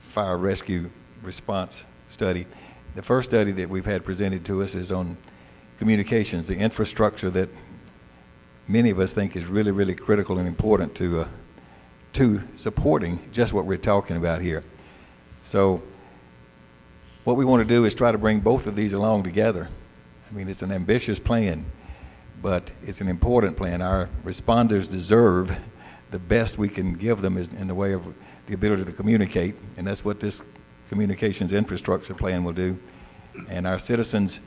fire rescue response study. The first study that we've had presented to us is on communications, the infrastructure that many of us think is really, really critical and important to supporting just what we're talking about here. So what we want to do is try to bring both of these along together. I mean, it's an ambitious plan, but it's an important plan. Our responders deserve the best we can give them in the way of the ability to communicate, and that's what this communications infrastructure plan will do. And our citizens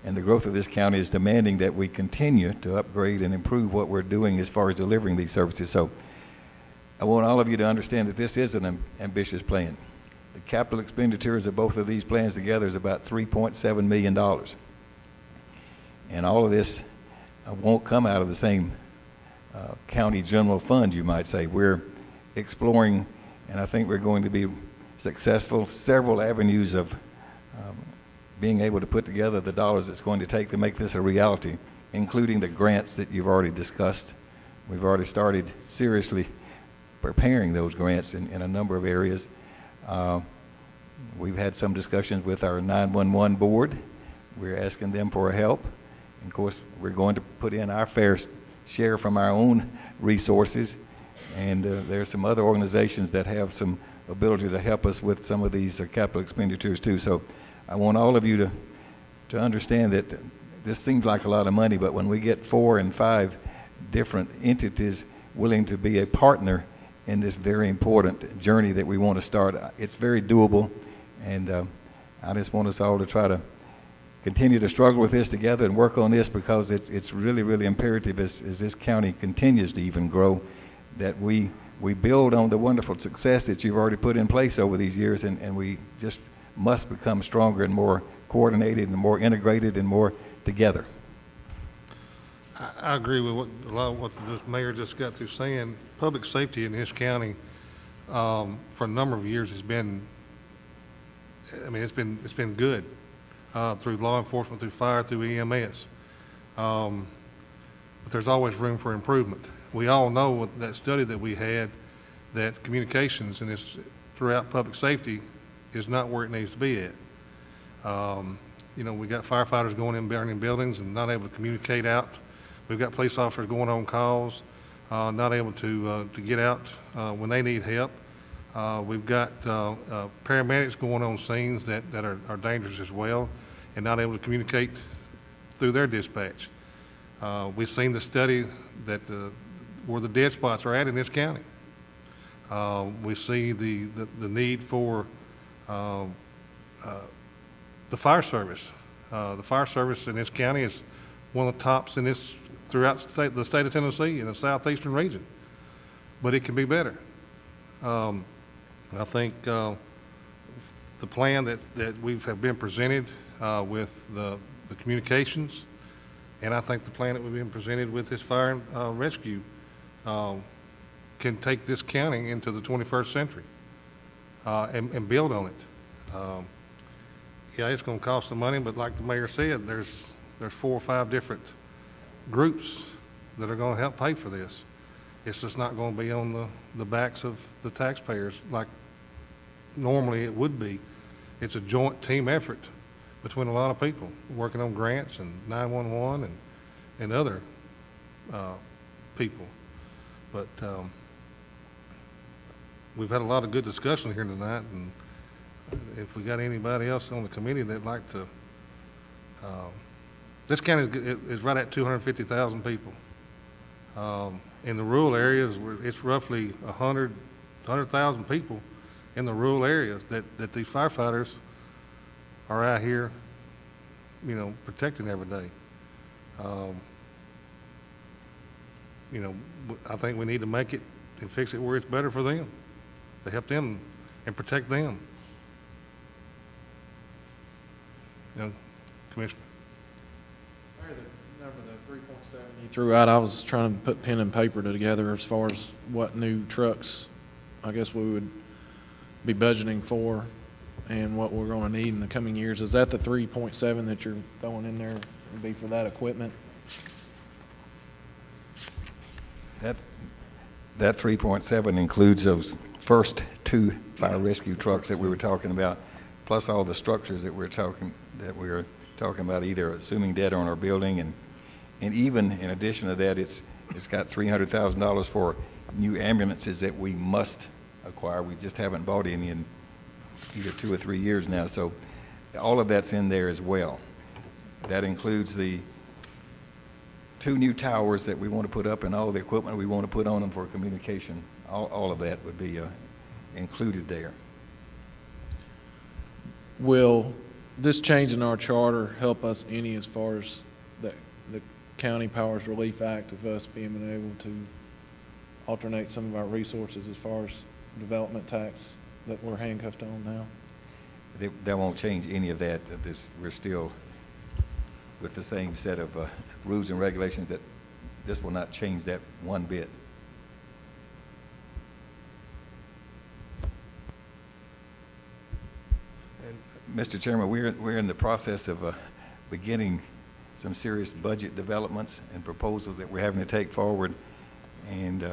and the growth of this county is demanding that we continue to upgrade and improve what we're doing as far as delivering these services. So I want all of you to understand that this is an ambitious plan. The capital expenditures of both of these plans together is about $3.7 million. And all of this won't come out of the same county general fund, you might say. We're exploring, and I think we're going to be successful, several avenues of being able to put together the dollars it's going to take to make this a reality, including the grants that you've already discussed. We've already started seriously preparing those grants in a number of areas. We've had some discussions with our 911 board. We're asking them for help. And of course, we're going to put in our fair share from our own resources. And there are some other organizations that have some ability to help us with some of these capital expenditures too. So I want all of you to understand that this seems like a lot of money, but when we get 4 and 5 different entities willing to be a partner in this very important journey that we want to start, it's very doable. And I just want us all to try to continue to struggle with this together and work on this, because it's really, really imperative as this county continues to even grow, that we build on the wonderful success that you've already put in place over these years, and we just must become stronger and more coordinated and more integrated and more together. I agree with a lot of what the mayor just got through saying. Public safety in this county for a number of years has been, I mean, it's been good through law enforcement, through fire, through EMS. But there's always room for improvement. We all know with that study that we had that communications and this throughout public safety is not where it needs to be at. You know, we got firefighters going in burning buildings and not able to communicate out. We've got police officers going on calls, not able to get out when they need help. We've got paramedics going on scenes that are dangerous as well and not able to communicate through their dispatch. We've seen the study that where the dead spots are at in this county. We see the need for the fire service. The fire service in this county is one of the tops in this throughout the state of Tennessee in the southeastern region, but it can be better. I think the plan that we have been presented with the communications, and I think the plan that we've been presented with this fire and rescue can take this county into the 21st century and build on it. Yeah, it's going to cost some money, but like the mayor said, there's 4 or 5 different groups that are going to help pay for this. It's just not going to be on the backs of the taxpayers like normally it would be. It's a joint team effort between a lot of people working on grants and 911 and other people. But we've had a lot of good discussion here tonight, and if we got anybody else on the committee that'd like to, this county is right at 250,000 people. In the rural areas, it's roughly 100,000 people in the rural areas that these firefighters are out here, you know, protecting every day. You know, I think we need to make it and fix it where it's better for them, to help them and protect them. You know, Commissioner. Mayor, the number, the 3.7 you threw out, I was trying to put pen and paper together as far as what new trucks, I guess we would be budgeting for and what we're going to need in the coming years. Is that the 3.7 that you're throwing in there would be for that equipment? That 3.7 includes those first two fire rescue trucks that we were talking about, plus all the structures that we're talking about, either assuming debt on our building, and even in addition to that, it's got $300,000 for new ambulances that we must acquire. We just haven't bought any in either 2 or 3 years now, so all of that's in there as well. That includes the 2 new towers that we want to put up and all the equipment we want to put on them for communication. All of that would be included there. Will this change in our charter help us any as far as the County Powers Relief Act of us being able to alternate some of our resources as far as development tax that we're handcuffed on now? That won't change any of that. We're still with the same set of rules and regulations. That this will not change that one bit. Mr. Chairman, we're in the process of beginning some serious budget developments and proposals that we're having to take forward, and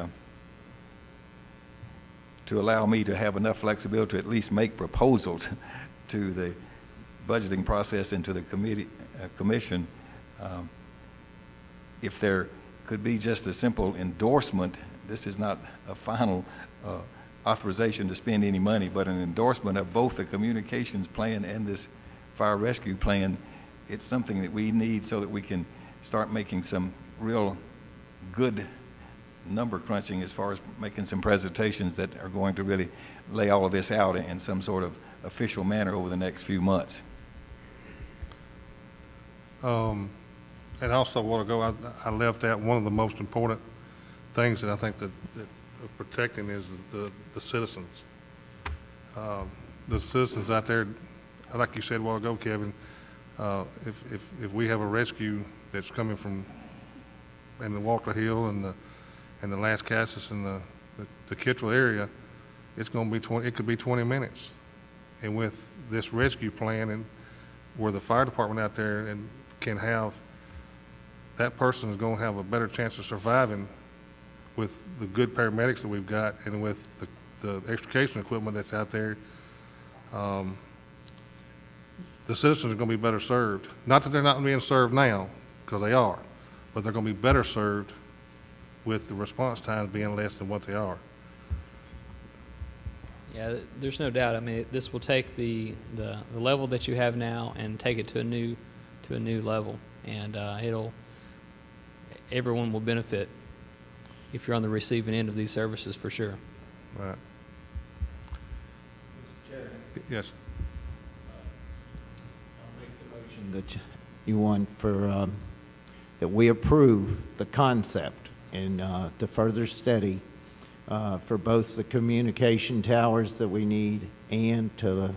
to allow me to have enough flexibility to at least make proposals to the budgeting process and to the commission. If there could be just a simple endorsement, this is not a final authorization to spend any money, but an endorsement of both the communications plan and this fire rescue plan. It's something that we need so that we can start making some real good number crunching as far as making some presentations that are going to really lay all of this out in some sort of official manner over the next few months. And also, a while ago, I left out one of the most important things that I think that protecting is the citizens. The citizens out there, like you said a while ago, Kevin, if we have a rescue that's coming from in the Walter Hill and the Las Casas and the Kittrell area, it's going to be it could be 20 minutes. And with this rescue plan, and where the fire department out there and can have, that person is going to have a better chance of surviving with the good paramedics that we've got and with the extrication equipment that's out there. The citizens are going to be better served. Not that they're not being served now, because they are, but they're going to be better served with the response times being less than what they are. Yeah, there's no doubt. I mean, this will take the level that you have now and take it to a new level, and everyone will benefit if you're on the receiving end of these services, for sure. Right. Mr. Chair. Yes. I'll make the motion that you want for, that we approve the concept and to further study for both the communication towers that we need and to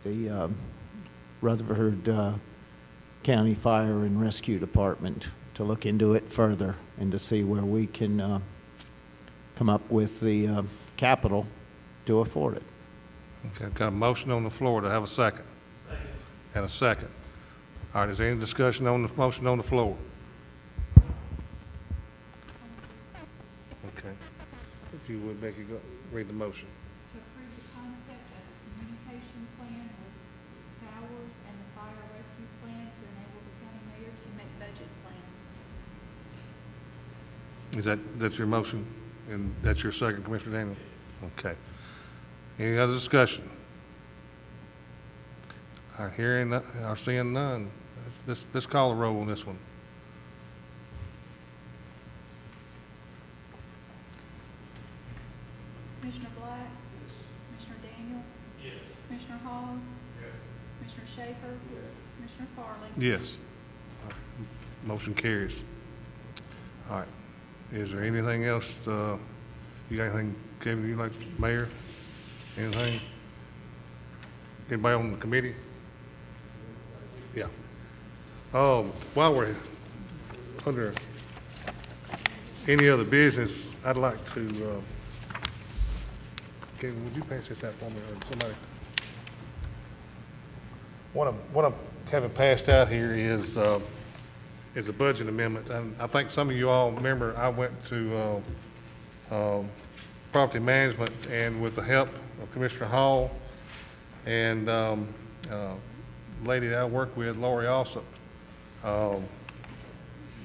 the Rutherford County Fire and Rescue Department to look into it further and to see where we can come up with the capital to afford it. Okay, I've got a motion on the floor. To have a second? Second. And a second. All right, is there any discussion on the motion on the floor? Okay. If you would, Becky, go read the motion. To approve the concept of the communication plan with towers and the fire rescue plan to enable the county mayor to make budget plans. That's your motion, and that's your second, Commissioner Daniel? Okay. Any other discussion? Our hearing, our seeing none. Let's call the roll on this one. Commissioner Black? Commissioner Daniel? Commissioner Hall? Commissioner Schaefer? Commissioner Farley? Yes. Motion carries. All right. Is there anything else, you got anything, Kevin, you like, Mayor? Anything? Anybody on the committee? Yeah. While we're under any other business, I'd like to, Kevin, would you pass this out for me, or somebody? What I'm having passed out here is a budget amendment, and I think some of you all remember I went to property management, and with the help of Commissioner Hall and lady that I work with, Lori Alsop,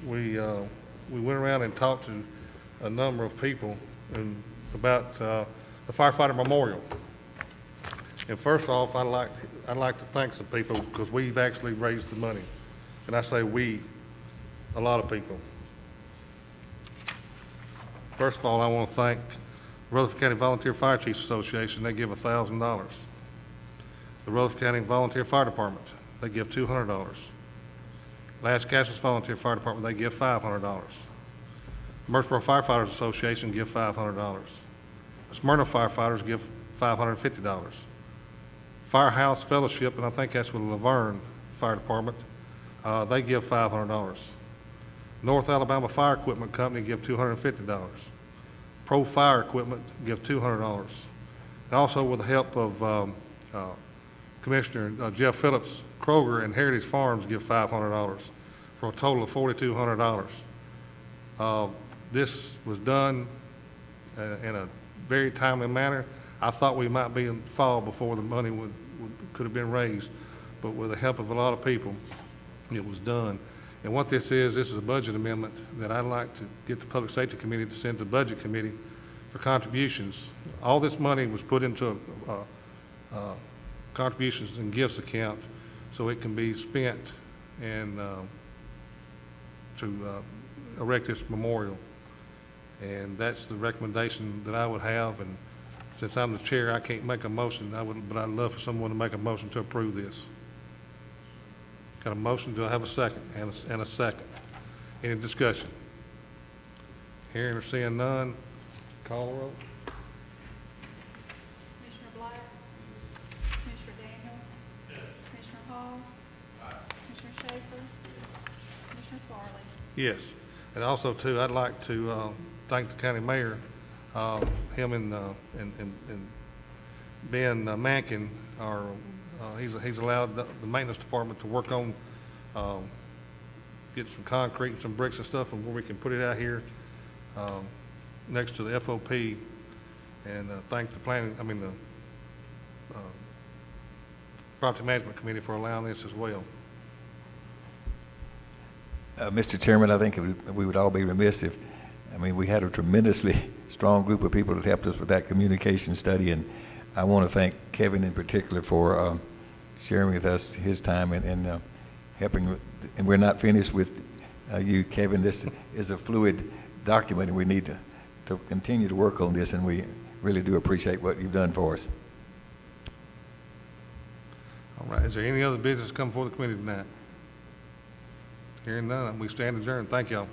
we went around and talked to a number of people about the firefighter memorial. And first off, I'd like to thank some people, because we've actually raised the money. And I say we, a lot of people. First of all, I want to thank Rutherford County Volunteer Fire Chiefs Association. They give $1,000. The Rutherford County Volunteer Fire Department, they give $200. Lascassas Volunteer Fire Department, they give $500. Murfreesboro Firefighters Association give $500. Smyrna Firefighters give $550. Firehouse Fellowship, and I think that's with Laverne Fire Department, they give $500. North Alabama Fire Equipment Company give $250. Pro Fire Equipment give $200. And also with the help of Commissioner Jeff Phillips, Kroger and Heritage Farms give $500 for a total of $4,200. This was done in a very timely manner. I thought we might be in fall before the money could have been raised, but with the help of a lot of people, it was done. And what this is a budget amendment that I'd like to get the Public Safety Committee to send to the Budget Committee for contributions. All this money was put into a contributions and gifts account so it can be spent and to erect this memorial. And that's the recommendation that I would have. And since I'm the chair, I can't make a motion, but I'd love for someone to make a motion to approve this. Got a motion, do I have a second? And a second. Any discussion? Hearing or seeing none, call the roll. Commissioner Black? Commissioner Daniel? Commissioner Hall? Commissioner Schaefer? Commissioner Farley? Yes, and also too, I'd like to thank the county mayor, him and Ben Mankin are, he's allowed the maintenance department to work on, get some concrete and some bricks and stuff, and where we can put it out here next to the FOP, and thank the property management committee for allowing this as well. Mr. Chairman, I think we would all be remiss if, we had a tremendously strong group of people that helped us with that communication study, and I want to thank Kevin in particular for sharing with us his time and helping. And we're not finished with you, Kevin. This is a fluid document, and we need to continue to work on this, and we really do appreciate what you've done for us. All right, is there any other business come before the committee tonight? Hearing none, we stand adjourned. Thank y'all.